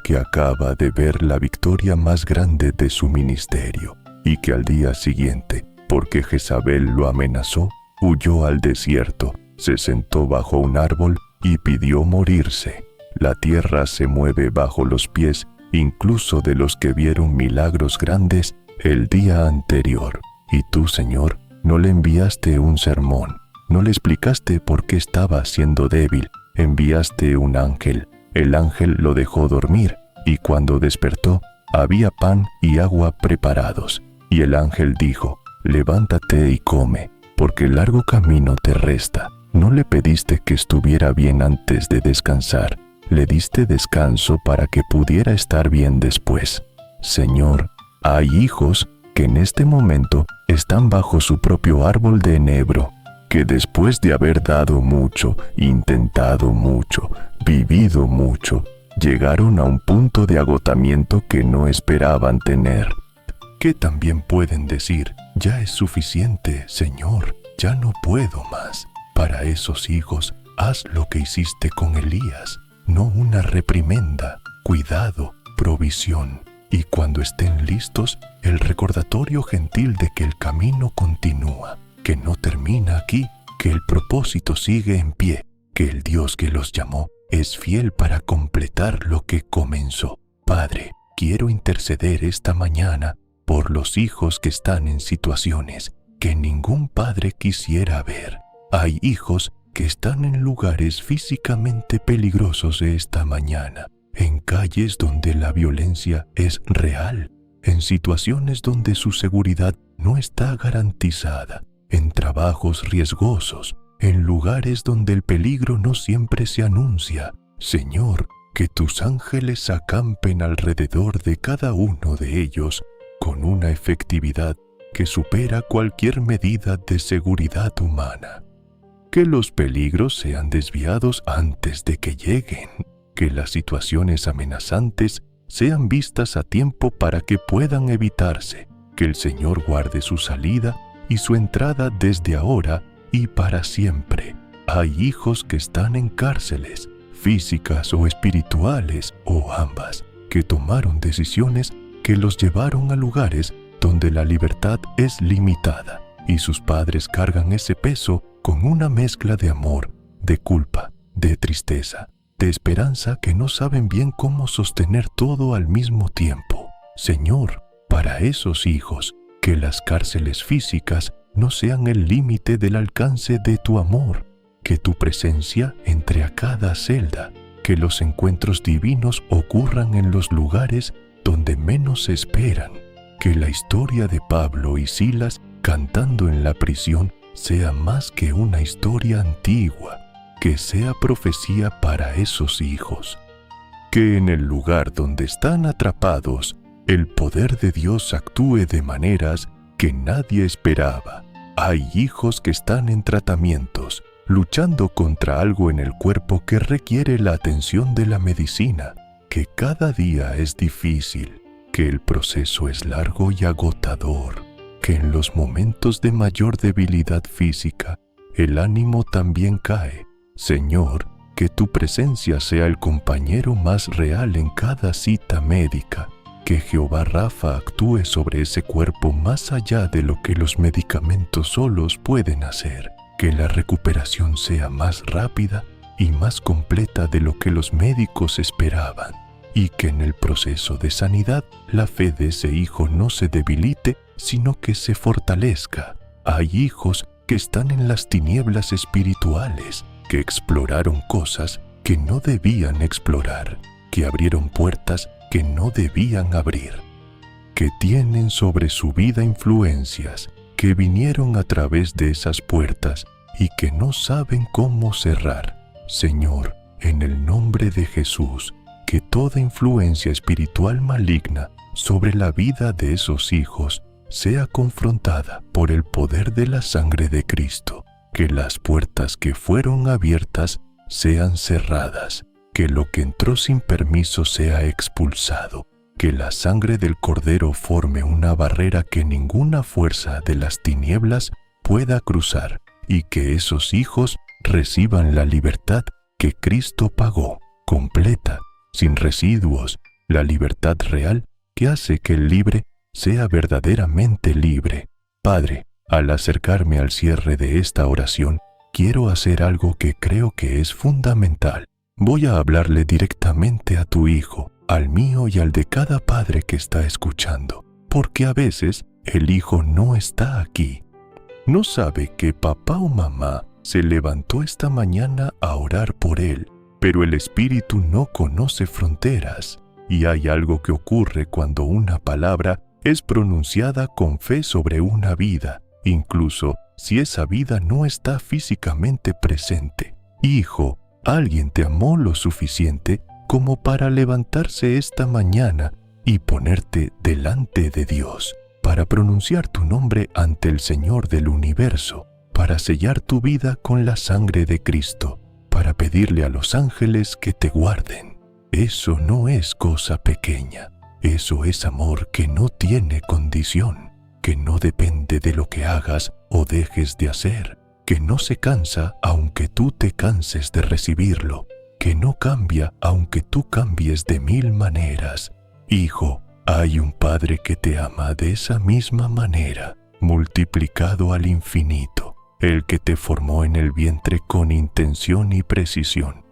que acaba de ver la victoria más grande de su ministerio, y que al día siguiente, porque Jezabel lo amenazó, huyó al desierto, se sentó bajo un árbol y pidió morirse. La tierra se mueve bajo los pies, incluso de los que vieron milagros grandes el día anterior. Y tú, Señor, no le enviaste un sermón, no le explicaste por qué estaba siendo débil, enviaste un ángel. El ángel lo dejó dormir, y cuando despertó, había pan y agua preparados. Y el ángel dijo: levántate y come, porque largo camino te resta. No le pediste que estuviera bien antes de descansar, le diste descanso para que pudiera estar bien después. Señor, hay hijos que en este momento están bajo su propio árbol de enebro, que después de haber dado mucho, intentado mucho, vivido mucho, llegaron a un punto de agotamiento que no esperaban tener. Que también pueden decir: ya es suficiente, Señor, ya no puedo más. Para esos hijos, haz lo que hiciste con Elías, no una reprimenda, cuidado, provisión. Y cuando estén listos, el recordatorio gentil de que el camino continúa, que no termina aquí, que el propósito sigue en pie, que el Dios que los llamó es fiel para completar lo que comenzó. Padre, quiero interceder esta mañana por los hijos que están en situaciones que ningún padre quisiera ver. Hay hijos que están en lugares físicamente peligrosos esta mañana, en calles donde la violencia es real, en situaciones donde su seguridad no está garantizada, en trabajos riesgosos, en lugares donde el peligro no siempre se anuncia. Señor, que tus ángeles acampen alrededor de cada uno de ellos con una efectividad que supera cualquier medida de seguridad humana. Que los peligros sean desviados antes de que lleguen, que las situaciones amenazantes sean vistas a tiempo para que puedan evitarse, que el Señor guarde su salida y su entrada desde ahora y para siempre. Hay hijos que están en cárceles, físicas o espirituales, o ambas, que tomaron decisiones que los llevaron a lugares donde la libertad es limitada, y sus padres cargan ese peso con una mezcla de amor, de culpa, de tristeza, de esperanza, que no saben bien cómo sostener todo al mismo tiempo. Señor, para esos hijos, que las cárceles físicas no sean el límite del alcance de tu amor, que tu presencia entre a cada celda, que los encuentros divinos ocurran en los lugares donde menos se esperan, que la historia de Pablo y Silas cantando en la prisión sea más que una historia antigua, que sea profecía para esos hijos. Que en el lugar donde están atrapados, el poder de Dios actúe de maneras que nadie esperaba. Hay hijos que están en tratamientos, luchando contra algo en el cuerpo que requiere la atención de la medicina, que cada día es difícil, que el proceso es largo y agotador, que en los momentos de mayor debilidad física, el ánimo también cae. Señor, que tu presencia sea el compañero más real en cada cita médica, que Jehová Rafa actúe sobre ese cuerpo más allá de lo que los medicamentos solos pueden hacer, que la recuperación sea más rápida y más completa de lo que los médicos esperaban, y que en el proceso de sanidad la fe de ese hijo no se debilite, sino que se fortalezca. Hay hijos que están en las tinieblas espirituales, que exploraron cosas que no debían explorar, que abrieron puertas que no debían abrir, que tienen sobre su vida influencias que vinieron a través de esas puertas y que no saben cómo cerrar. Señor, en el nombre de Jesús, que toda influencia espiritual maligna sobre la vida de esos hijos sea confrontada por el poder de la sangre de Cristo, que las puertas que fueron abiertas sean cerradas, que lo que entró sin permiso sea expulsado, que la sangre del Cordero forme una barrera que ninguna fuerza de las tinieblas pueda cruzar, y que esos hijos reciban la libertad que Cristo pagó, completa, sin residuos, la libertad real que hace que el libre sea verdaderamente libre. Padre, al acercarme al cierre de esta oración, quiero hacer algo que creo que es fundamental. Voy a hablarle directamente a tu hijo, al mío y al de cada padre que está escuchando, porque a veces el hijo no está aquí. No sabe que papá o mamá se levantó esta mañana a orar por él, pero el espíritu no conoce fronteras, y hay algo que ocurre cuando una palabra es pronunciada con fe sobre una vida, incluso si esa vida no está físicamente presente. Hijo, alguien te amó lo suficiente como para levantarse esta mañana y ponerte delante de Dios, para pronunciar tu nombre ante el Señor del universo, para sellar tu vida con la sangre de Cristo, para pedirle a los ángeles que te guarden. Eso no es cosa pequeña. Eso es amor que no tiene condición, que no depende de lo que hagas o dejes de hacer, que no se cansa aunque tú te canses de recibirlo, que no cambia aunque tú cambies de 1000 maneras. Hijo, hay un Padre que te ama de esa misma manera, multiplicado al infinito, el que te formó en el vientre con intención y precisión,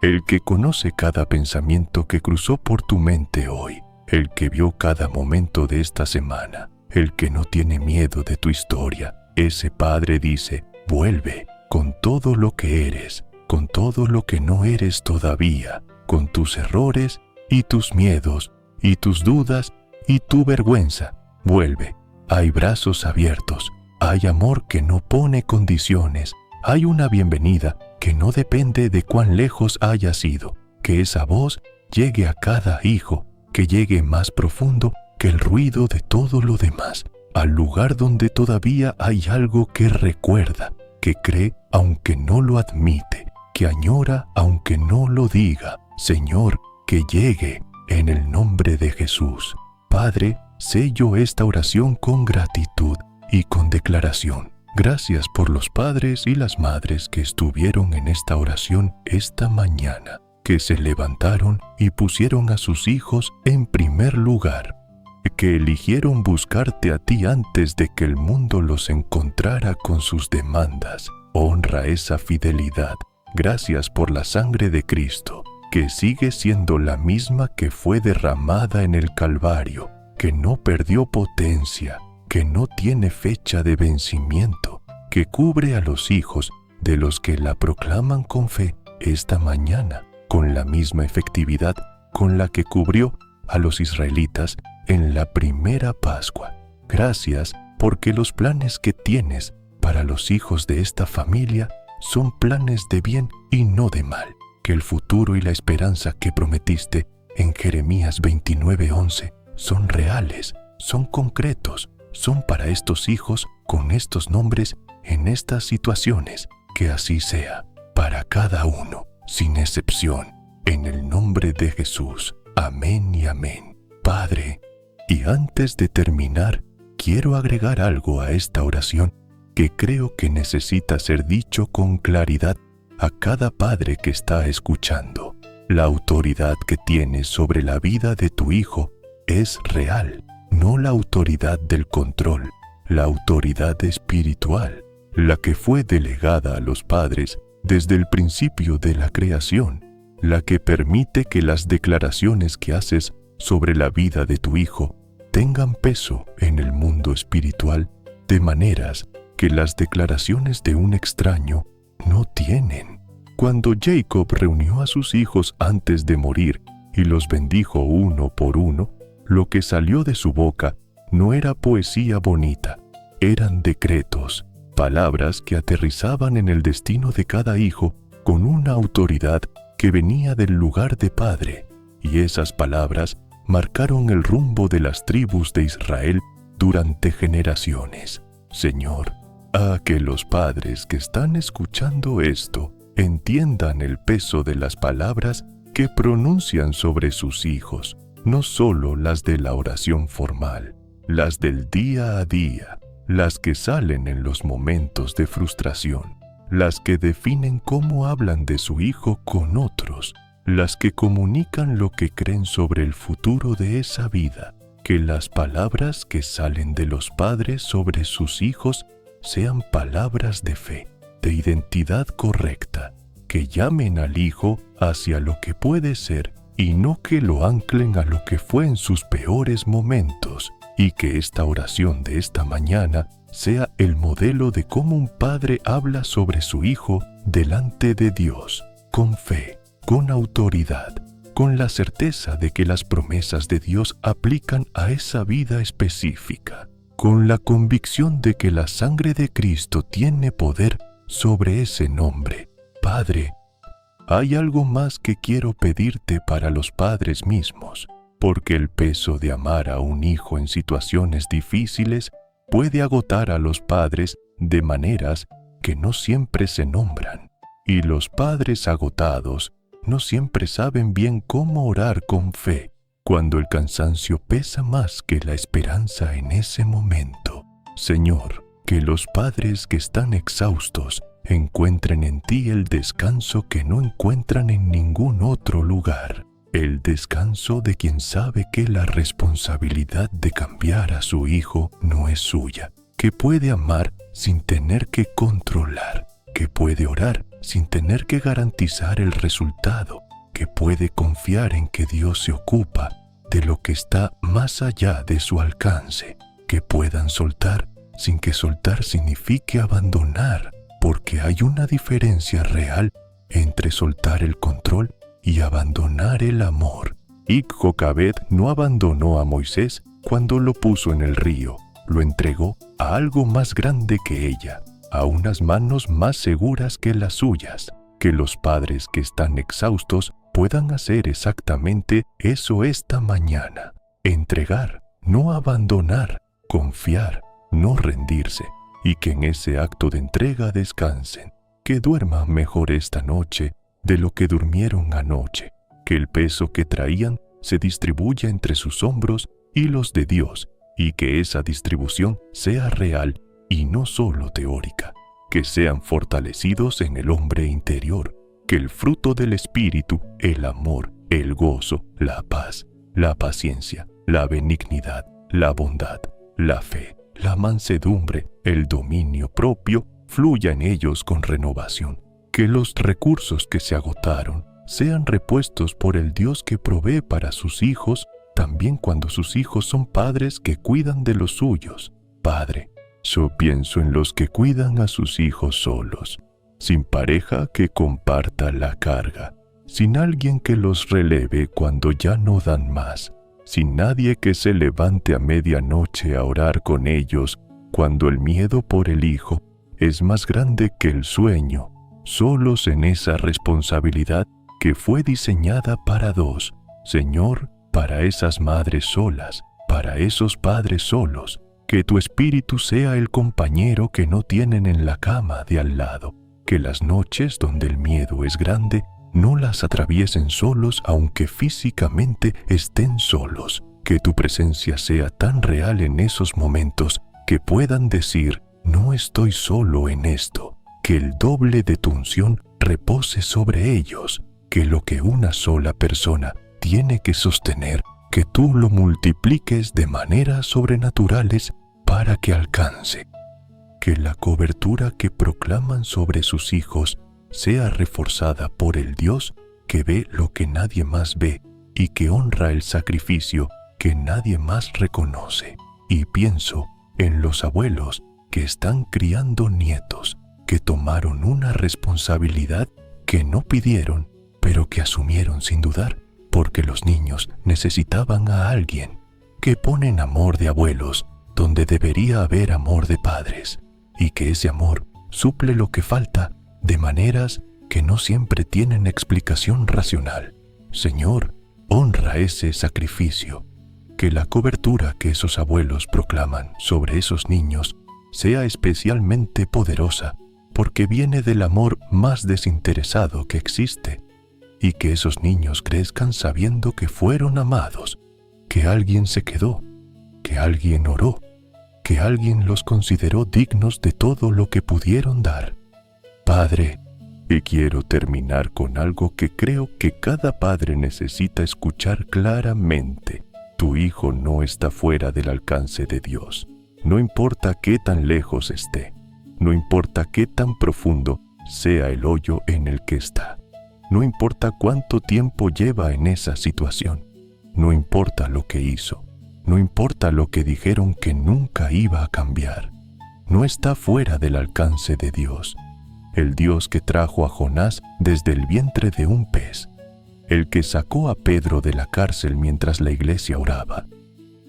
el que conoce cada pensamiento que cruzó por tu mente hoy, el que vio cada momento de esta semana, el que no tiene miedo de tu historia. Ese Padre dice, vuelve con todo lo que eres, con todo lo que no eres todavía, con tus errores y tus miedos y tus dudas y tu vergüenza. Vuelve. Hay brazos abiertos, hay amor que no pone condiciones, hay una bienvenida que no depende de cuán lejos hayas ido, que esa voz llegue a cada hijo, que llegue más profundo que el ruido de todo lo demás, al lugar donde todavía hay algo que recuerda, que cree aunque no lo admite, que añora aunque no lo diga. Señor, que llegue en el nombre de Jesús. Padre, sello esta oración con gratitud y con declaración. Gracias por los padres y las madres que estuvieron en esta oración esta mañana, que se levantaron y pusieron a sus hijos en primer lugar, que eligieron buscarte a ti antes de que el mundo los encontrara con sus demandas. Honra esa fidelidad. Gracias por la sangre de Cristo, que sigue siendo la misma que fue derramada en el Calvario, que no perdió potencia, que no tiene fecha de vencimiento, que cubre a los hijos de los que la proclaman con fe esta mañana, con la misma efectividad con la que cubrió a los israelitas en la primera Pascua. Gracias porque los planes que tienes para los hijos de esta familia son planes de bien y no de mal, que el futuro y la esperanza que prometiste en Jeremías 29:11 son reales, son concretos, son para estos hijos con estos nombres en estas situaciones. Que así sea para cada uno, sin excepción, en el nombre de Jesús. Amén y amén. Padre, y antes de terminar, quiero agregar algo a esta oración que creo que necesita ser dicho con claridad a cada padre que está escuchando. La autoridad que tienes sobre la vida de tu hijo es real, no la autoridad del control, la autoridad espiritual, la que fue delegada a los padres desde el principio de la creación, la que permite que las declaraciones que haces sobre la vida de tu hijo tengan peso en el mundo espiritual de maneras que las declaraciones de un extraño no tienen. Cuando Jacob reunió a sus hijos antes de morir y los bendijo uno por uno, lo que salió de su boca no era poesía bonita, eran decretos, palabras que aterrizaban en el destino de cada hijo con una autoridad que venía del lugar de padre, y esas palabras marcaron el rumbo de las tribus de Israel durante generaciones. Señor, a que los padres que están escuchando esto entiendan el peso de las palabras que pronuncian sobre sus hijos, no solo las de la oración formal, las del día a día, las que salen en los momentos de frustración, las que definen cómo hablan de su hijo con otros, las que comunican lo que creen sobre el futuro de esa vida. Que las palabras que salen de los padres sobre sus hijos sean palabras de fe, de identidad correcta, que llamen al hijo hacia lo que puede ser y no que lo anclen a lo que fue en sus peores momentos, y que esta oración de esta mañana sea el modelo de cómo un padre habla sobre su hijo delante de Dios, con fe, con autoridad, con la certeza de que las promesas de Dios aplican a esa vida específica, con la convicción de que la sangre de Cristo tiene poder sobre ese nombre. Padre, hay algo más que quiero pedirte para los padres mismos, porque el peso de amar a un hijo en situaciones difíciles puede agotar a los padres de maneras que no siempre se nombran, y los padres agotados no siempre saben bien cómo orar con fe cuando el cansancio pesa más que la esperanza en ese momento. Señor, que los padres que están exhaustos encuentren en ti el descanso que no encuentran en ningún otro lugar, el descanso de quien sabe que la responsabilidad de cambiar a su hijo no es suya, que puede amar sin tener que controlar, que puede orar sin tener que garantizar el resultado, que puede confiar en que Dios se ocupa de lo que está más allá de su alcance, que puedan soltar sin que soltar signifique abandonar, porque hay una diferencia real entre soltar el control y abandonar el amor. Y Jocabed no abandonó a Moisés cuando lo puso en el río, lo entregó a algo más grande que ella, a unas manos más seguras que las suyas. Que los padres que están exhaustos puedan hacer exactamente eso esta mañana. Entregar, no abandonar, confiar, no rendirse, y que en ese acto de entrega descansen, que duerman mejor esta noche de lo que durmieron anoche, que el peso que traían se distribuya entre sus hombros y los de Dios, y que esa distribución sea real y no solo teórica, que sean fortalecidos en el hombre interior, que el fruto del Espíritu, el amor, el gozo, la paz, la paciencia, la benignidad, la bondad, la fe, la mansedumbre, el dominio propio, fluya en ellos con renovación, que los recursos que se agotaron sean repuestos por el Dios que provee para sus hijos, también cuando sus hijos son padres que cuidan de los suyos. Padre, yo pienso en los que cuidan a sus hijos solos, sin pareja que comparta la carga, sin alguien que los releve cuando ya no dan más, sin nadie que se levante a medianoche a orar con ellos cuando el miedo por el hijo es más grande que el sueño, solos en esa responsabilidad que fue diseñada para dos. Señor, para esas madres solas, para esos padres solos, que tu espíritu sea el compañero que no tienen en la cama de al lado, que las noches donde el miedo es grande no las atraviesen solos aunque físicamente estén solos, que tu presencia sea tan real en esos momentos que puedan decir, no estoy solo en esto, que el doble de tu unción repose sobre ellos, que lo que una sola persona tiene que sostener, que tú lo multipliques de maneras sobrenaturales para que alcance. Que la cobertura que proclaman sobre sus hijos sea reforzada por el Dios que ve lo que nadie más ve y que honra el sacrificio que nadie más reconoce. Y pienso en los abuelos que están criando nietos, que tomaron una responsabilidad que no pidieron, pero que asumieron sin dudar, porque los niños necesitaban a alguien, que ponen amor de abuelos donde debería haber amor de padres, y que ese amor suple lo que falta de maneras que no siempre tienen explicación racional. Señor, honra ese sacrificio, que la cobertura que esos abuelos proclaman sobre esos niños sea especialmente poderosa, porque viene del amor más desinteresado que existe, y que esos niños crezcan sabiendo que fueron amados, que alguien se quedó, que alguien oró, que alguien los consideró dignos de todo lo que pudieron dar. Padre, y quiero terminar con algo que creo que cada padre necesita escuchar claramente. Tu hijo no está fuera del alcance de Dios. No importa qué tan lejos esté, no importa qué tan profundo sea el hoyo en el que está, no importa cuánto tiempo lleva en esa situación, no importa lo que hizo, no importa lo que dijeron que nunca iba a cambiar. No está fuera del alcance de Dios. El Dios que trajo a Jonás desde el vientre de un pez. El que sacó a Pedro de la cárcel mientras la iglesia oraba.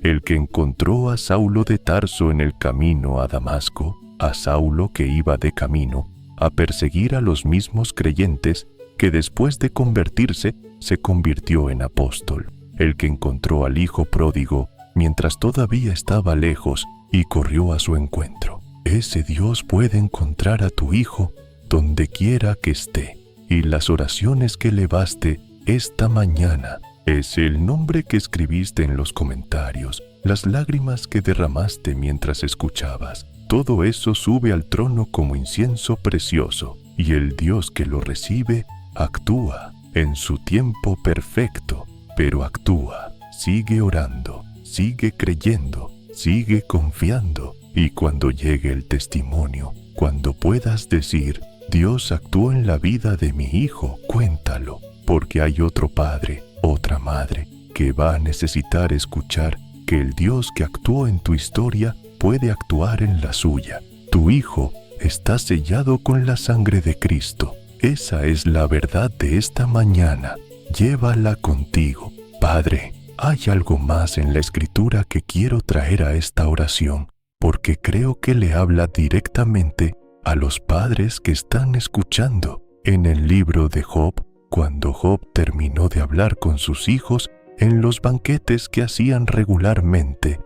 El que encontró a Saulo de Tarso en el camino a Damasco, a Saulo que iba de camino a perseguir a los mismos creyentes que después de convertirse se convirtió en apóstol. El que encontró al hijo pródigo mientras todavía estaba lejos y corrió a su encuentro. Ese Dios puede encontrar a tu hijo donde quiera que esté, y las oraciones que elevaste esta mañana, es el nombre que escribiste en los comentarios, las lágrimas que derramaste mientras escuchabas, todo eso sube al trono como incienso precioso, y el Dios que lo recibe actúa en su tiempo perfecto, pero actúa, sigue orando, sigue creyendo, sigue confiando, y cuando llegue el testimonio, cuando puedas decir, Dios actuó en la vida de mi hijo, cuéntalo, porque hay otro padre, otra madre, que va a necesitar escuchar que el Dios que actuó en tu historia puede actuar en la suya. Tu hijo está sellado con la sangre de Cristo. Esa es la verdad de esta mañana. Llévala contigo. Padre, hay algo más en la Escritura que quiero traer a esta oración, porque creo que le habla directamente a los padres que están escuchando. En el libro de Job, cuando Job terminó de hablar con sus hijos en los banquetes que hacían regularmente,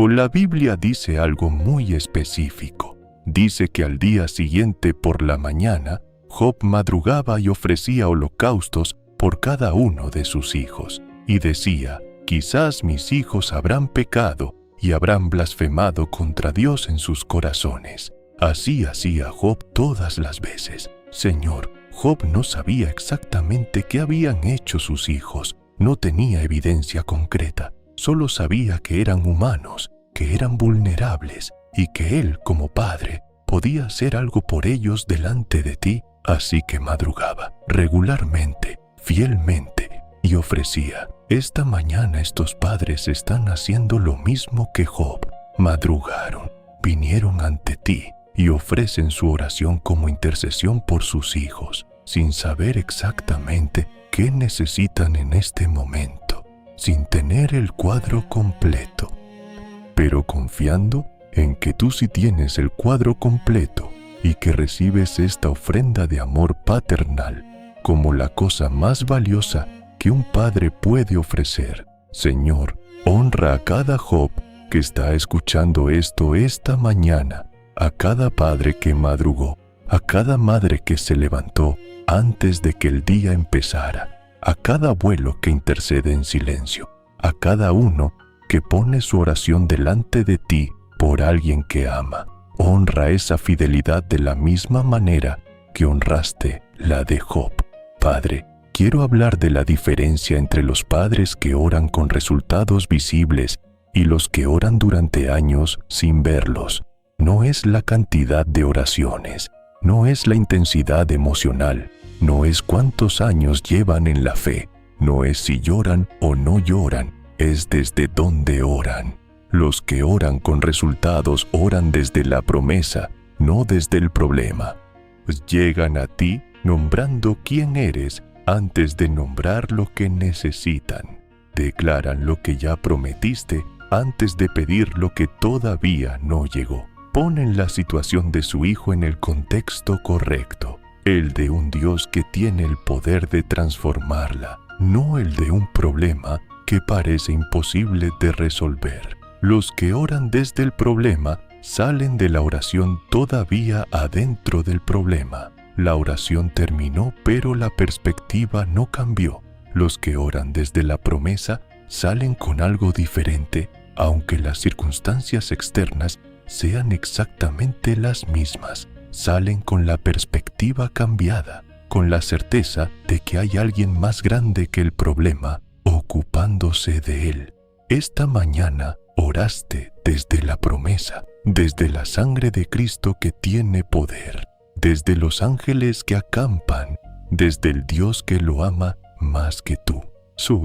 la Biblia dice algo muy específico. Dice que al día siguiente por la mañana, Job madrugaba y ofrecía holocaustos por cada uno de sus hijos, y decía, quizás mis hijos habrán pecado y habrán blasfemado contra Dios en sus corazones. Así hacía Job todas las veces. Señor, Job no sabía exactamente qué habían hecho sus hijos, no tenía evidencia concreta, solo sabía que eran humanos, que eran vulnerables y que él, como padre, podía hacer algo por ellos delante de ti, así que madrugaba regularmente, fielmente, y ofrecía. Esta mañana estos padres están haciendo lo mismo que Job. Madrugaron, vinieron ante ti y ofrecen su oración como intercesión por sus hijos, sin saber exactamente qué necesitan en este momento, sin tener el cuadro completo, pero confiando en que tú sí tienes el cuadro completo y que recibes esta ofrenda de amor paternal como la cosa más valiosa que un padre puede ofrecer. Señor, honra a cada Job que está escuchando esto esta mañana, a cada padre que madrugó, a cada madre que se levantó antes de que el día empezara, a cada abuelo que intercede en silencio, a cada uno que pone su oración delante de ti por alguien que ama. Honra esa fidelidad de la misma manera que honraste la de Job. Padre, quiero hablar de la diferencia entre los padres que oran con resultados visibles y los que oran durante años sin verlos. No es la cantidad de oraciones, no es la intensidad emocional, no es cuántos años llevan en la fe, no es si lloran o no lloran, es desde dónde oran. Los que oran con resultados oran desde la promesa, no desde el problema. Pues llegan a ti nombrando quién eres antes de nombrar lo que necesitan. Declaran lo que ya prometiste antes de pedir lo que todavía no llegó. Ponen la situación de su hijo en el contexto correcto, el de un Dios que tiene el poder de transformarla, no el de un problema que parece imposible de resolver. Los que oran desde el problema salen de la oración todavía adentro del problema. La oración terminó, pero la perspectiva no cambió. Los que oran desde la promesa salen con algo diferente, aunque las circunstancias externas sean exactamente las mismas. Salen con la perspectiva cambiada, con la certeza de que hay alguien más grande que el problema ocupándose de él. Esta mañana oraste desde la promesa, desde la sangre de Cristo que tiene poder, desde los ángeles que acampan, desde el Dios que lo ama más que tú.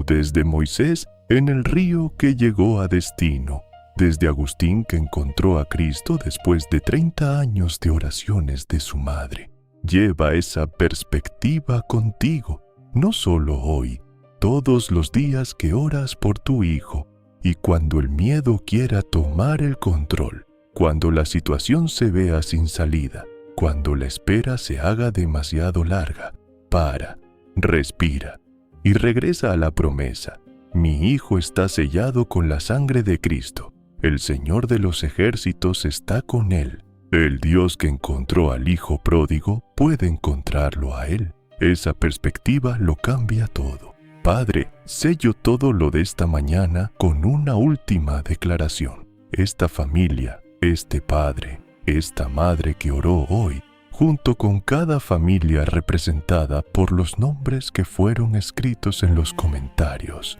Desde Moisés en el río que llegó a destino, desde Agustín que encontró a Cristo después de 30 años de oraciones de su madre. Lleva esa perspectiva contigo, no solo hoy, todos los días que oras por tu hijo, y cuando el miedo quiera tomar el control, cuando la situación se vea sin salida, cuando la espera se haga demasiado larga, para, respira y regresa a la promesa. Mi hijo está sellado con la sangre de Cristo. El Señor de los ejércitos está con él. El Dios que encontró al hijo pródigo puede encontrarlo a él. Esa perspectiva lo cambia todo. Padre, sello todo lo de esta mañana con una última declaración. Esta familia, este padre, esta madre que oró hoy, junto con cada familia representada por los nombres que fueron escritos en los comentarios,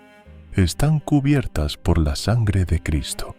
están cubiertas por la sangre de Cristo.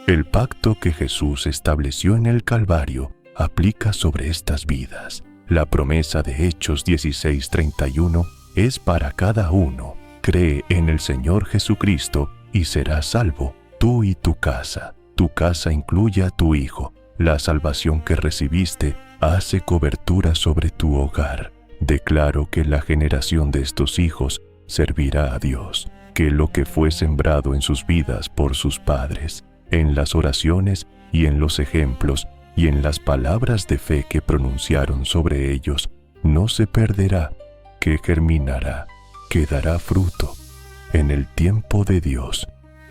El pacto que Jesús estableció en el Calvario aplica sobre estas vidas. La promesa de Hechos 16:31 es para cada uno. Cree en el Señor Jesucristo y serás salvo, tú y tu casa. Tu casa incluye a tu hijo. La salvación que recibiste hace cobertura sobre tu hogar. Declaro que la generación de estos hijos servirá a Dios, que lo que fue sembrado en sus vidas por sus padres, en las oraciones y en los ejemplos y en las palabras de fe que pronunciaron sobre ellos, no se perderá, que germinará, que dará fruto. En el tiempo de Dios,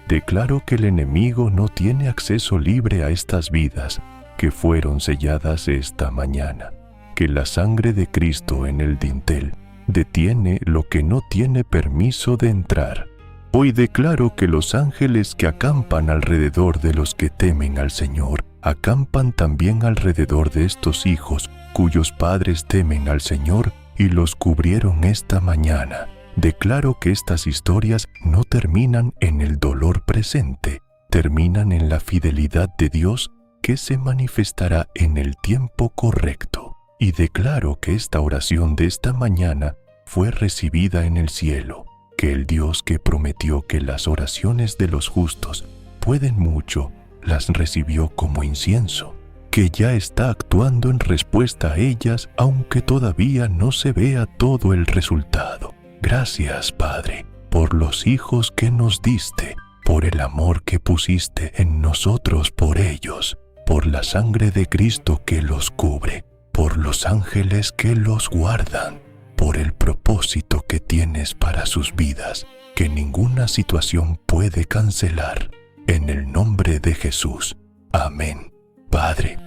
declaro que el enemigo no tiene acceso libre a estas vidas que fueron selladas esta mañana, que la sangre de Cristo en el dintel detiene lo que no tiene permiso de entrar. Hoy declaro que los ángeles que acampan alrededor de los que temen al Señor, acampan también alrededor de estos hijos cuyos padres temen al Señor y los cubrieron esta mañana. Declaro que estas historias no terminan en el dolor presente, terminan en la fidelidad de Dios que se manifestará en el tiempo correcto. Y declaro que esta oración de esta mañana fue recibida en el cielo, que el Dios que prometió que las oraciones de los justos pueden mucho, las recibió como incienso, que ya está actuando en respuesta a ellas, aunque todavía no se vea todo el resultado. Gracias, Padre, por los hijos que nos diste, por el amor que pusiste en nosotros por ellos, por la sangre de Cristo que los cubre, por los ángeles que los guardan, por el propósito que tienes para sus vidas, que ninguna situación puede cancelar. En el nombre de Jesús. Amén. Padre,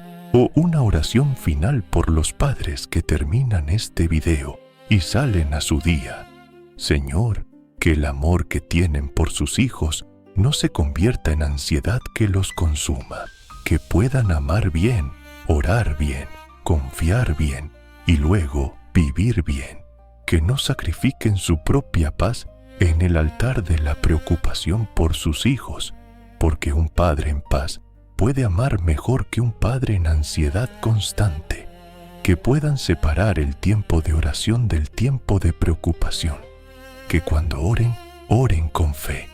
una oración final por los padres que terminan este video y salen a su día. Señor, que el amor que tienen por sus hijos no se convierta en ansiedad que los consuma, que puedan amar bien, orar bien, confiar bien y luego vivir bien, que no sacrifiquen su propia paz en el altar de la preocupación por sus hijos, porque un padre en paz puede amar mejor que un padre en ansiedad constante, que puedan separar el tiempo de oración del tiempo de preocupación, que cuando oren, oren con fe,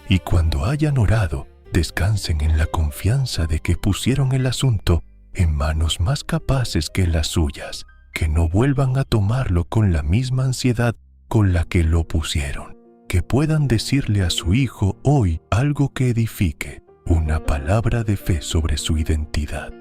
y cuando hayan orado, descansen en la confianza de que pusieron el asunto en manos más capaces que las suyas, que no vuelvan a tomarlo con la misma ansiedad con la que lo pusieron, que puedan decirle a su hijo hoy algo que edifique, una palabra de fe sobre su identidad,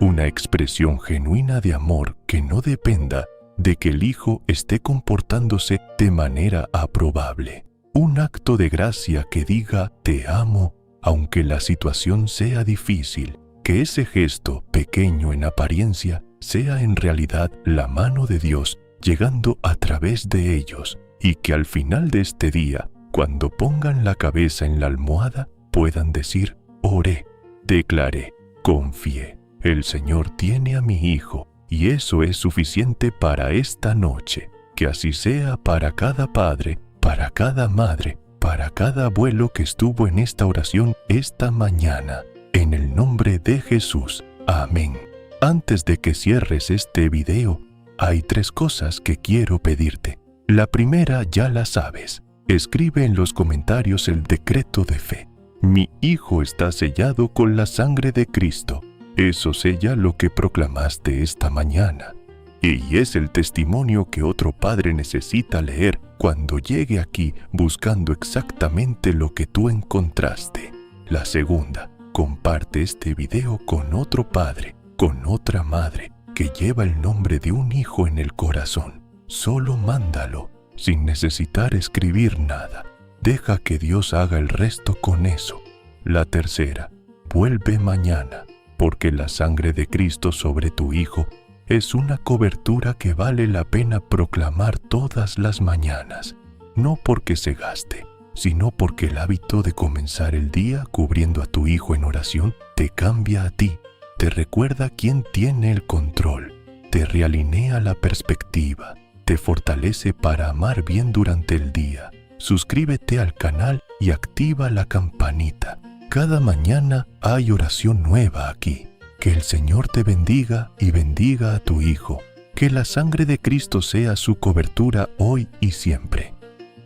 una expresión genuina de amor que no dependa de que el hijo esté comportándose de manera aprobable, un acto de gracia que diga te amo aunque la situación sea difícil, que ese gesto pequeño en apariencia sea en realidad la mano de Dios llegando a través de ellos, y que al final de este día, cuando pongan la cabeza en la almohada, puedan decir, oré, declaré, confié, el Señor tiene a mi hijo, y eso es suficiente para esta noche. Que así sea para cada padre, para cada madre, para cada abuelo que estuvo en esta oración esta mañana. En el nombre de Jesús. Amén. Antes de que cierres este video, hay 3 cosas que quiero pedirte. La primera ya la sabes. Escribe en los comentarios el decreto de fe. Mi hijo está sellado con la sangre de Cristo. Eso sella lo que proclamaste esta mañana. Y es el testimonio que otro padre necesita leer cuando llegue aquí buscando exactamente lo que tú encontraste. La segunda, comparte este video con otro padre, con otra madre, que lleva el nombre de un hijo en el corazón. Solo mándalo, sin necesitar escribir nada. Deja que Dios haga el resto con eso. La tercera, vuelve mañana, porque la sangre de Cristo sobre tu hijo es una cobertura que vale la pena proclamar todas las mañanas. No porque se gaste, sino porque el hábito de comenzar el día cubriendo a tu hijo en oración te cambia a ti, te recuerda quién tiene el control, te realinea la perspectiva, te fortalece para amar bien durante el día. Suscríbete al canal y activa la campanita. Cada mañana hay oración nueva aquí. Que el Señor te bendiga y bendiga a tu hijo. Que la sangre de Cristo sea su cobertura hoy y siempre.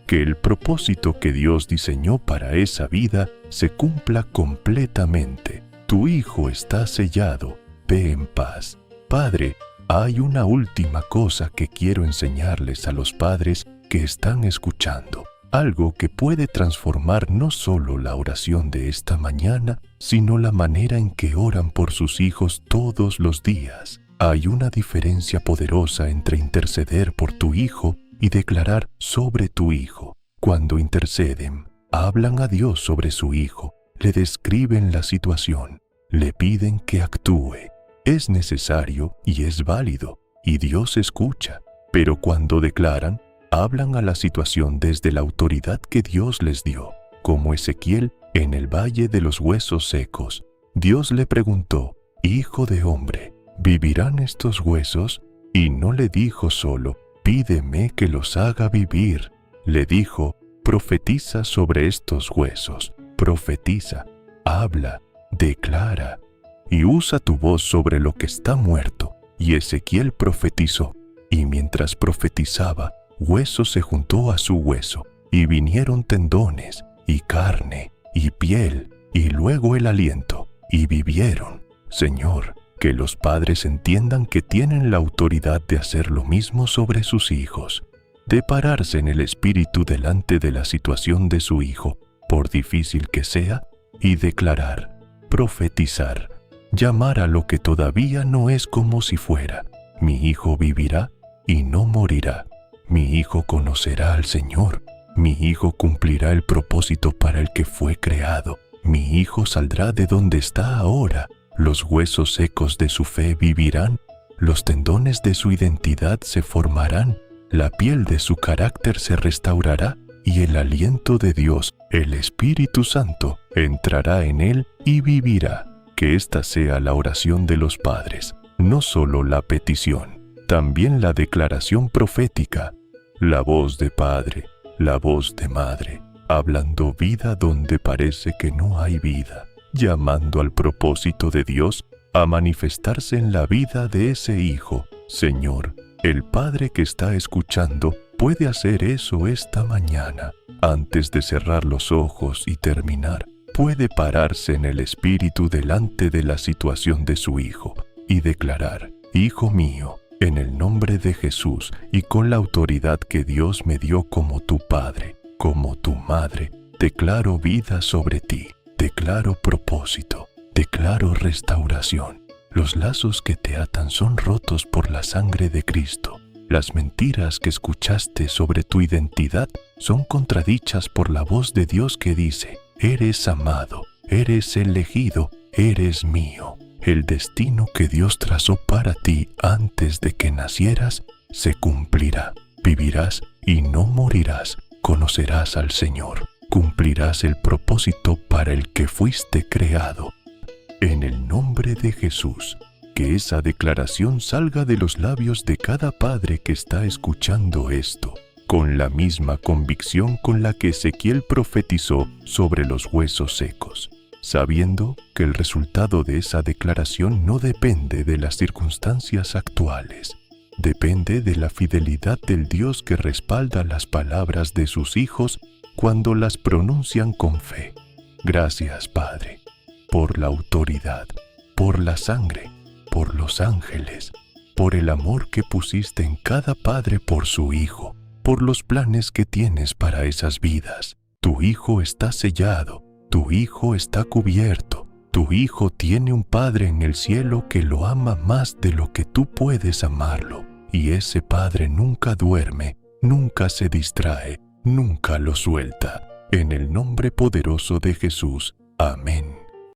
Que el propósito que Dios diseñó para esa vida se cumpla completamente. Tu hijo está sellado. Ve en paz. Padre, hay una última cosa que quiero enseñarles a los padres que están escuchando. Algo que puede transformar no solo la oración de esta mañana, sino la manera en que oran por sus hijos todos los días. Hay una diferencia poderosa entre interceder por tu hijo y declarar sobre tu hijo. Cuando interceden, hablan a Dios sobre su hijo, le describen la situación, le piden que actúe. Es necesario y es válido, y Dios escucha. Pero cuando declaran, hablan a la situación desde la autoridad que Dios les dio, como Ezequiel en el valle de los huesos secos. Dios le preguntó, «Hijo de hombre, ¿vivirán estos huesos?» Y no le dijo solo, «Pídeme que los haga vivir». Le dijo, «Profetiza sobre estos huesos, profetiza, habla, declara, y usa tu voz sobre lo que está muerto». Y Ezequiel profetizó, y mientras profetizaba, hueso se juntó a su hueso, y vinieron tendones, y carne, y piel, y luego el aliento, y vivieron. Señor, que los padres entiendan que tienen la autoridad de hacer lo mismo sobre sus hijos, de pararse en el espíritu delante de la situación de su hijo, por difícil que sea, y declarar, profetizar, llamar a lo que todavía no es como si fuera. Mi hijo vivirá y no morirá. Mi hijo conocerá al Señor. Mi hijo cumplirá el propósito para el que fue creado. Mi hijo saldrá de donde está ahora. Los huesos secos de su fe vivirán. Los tendones de su identidad se formarán. La piel de su carácter se restaurará. Y el aliento de Dios, el Espíritu Santo, entrará en él y vivirá. Que esta sea la oración de los padres, no solo la petición. También la declaración profética, la voz de padre, la voz de madre, hablando vida donde parece que no hay vida, llamando al propósito de Dios a manifestarse en la vida de ese hijo. Señor, el padre que está escuchando puede hacer eso esta mañana. Antes de cerrar los ojos y terminar, puede pararse en el espíritu delante de la situación de su hijo y declarar, «Hijo mío, en el nombre de Jesús y con la autoridad que Dios me dio como tu padre, como tu madre, declaro vida sobre ti, declaro propósito, declaro restauración. Los lazos que te atan son rotos por la sangre de Cristo. Las mentiras que escuchaste sobre tu identidad son contradichas por la voz de Dios que dice, eres amado, eres elegido, eres mío». El destino que Dios trazó para ti antes de que nacieras se cumplirá. Vivirás y no morirás. Conocerás al Señor. Cumplirás el propósito para el que fuiste creado. En el nombre de Jesús, que esa declaración salga de los labios de cada padre que está escuchando esto, con la misma convicción con la que Ezequiel profetizó sobre los huesos secos, sabiendo que el resultado de esa declaración no depende de las circunstancias actuales. depende de la fidelidad del Dios que respalda las palabras de sus hijos cuando las pronuncian con fe. Gracias, Padre, por la autoridad, por la sangre, por los ángeles, por el amor que pusiste en cada padre por su hijo, por los planes que tienes para esas vidas. Tu hijo está sellado, tu hijo está cubierto, tu hijo tiene un Padre en el cielo que lo ama más de lo que tú puedes amarlo, y ese Padre nunca duerme, nunca se distrae, nunca lo suelta. En el nombre poderoso de Jesús. Amén.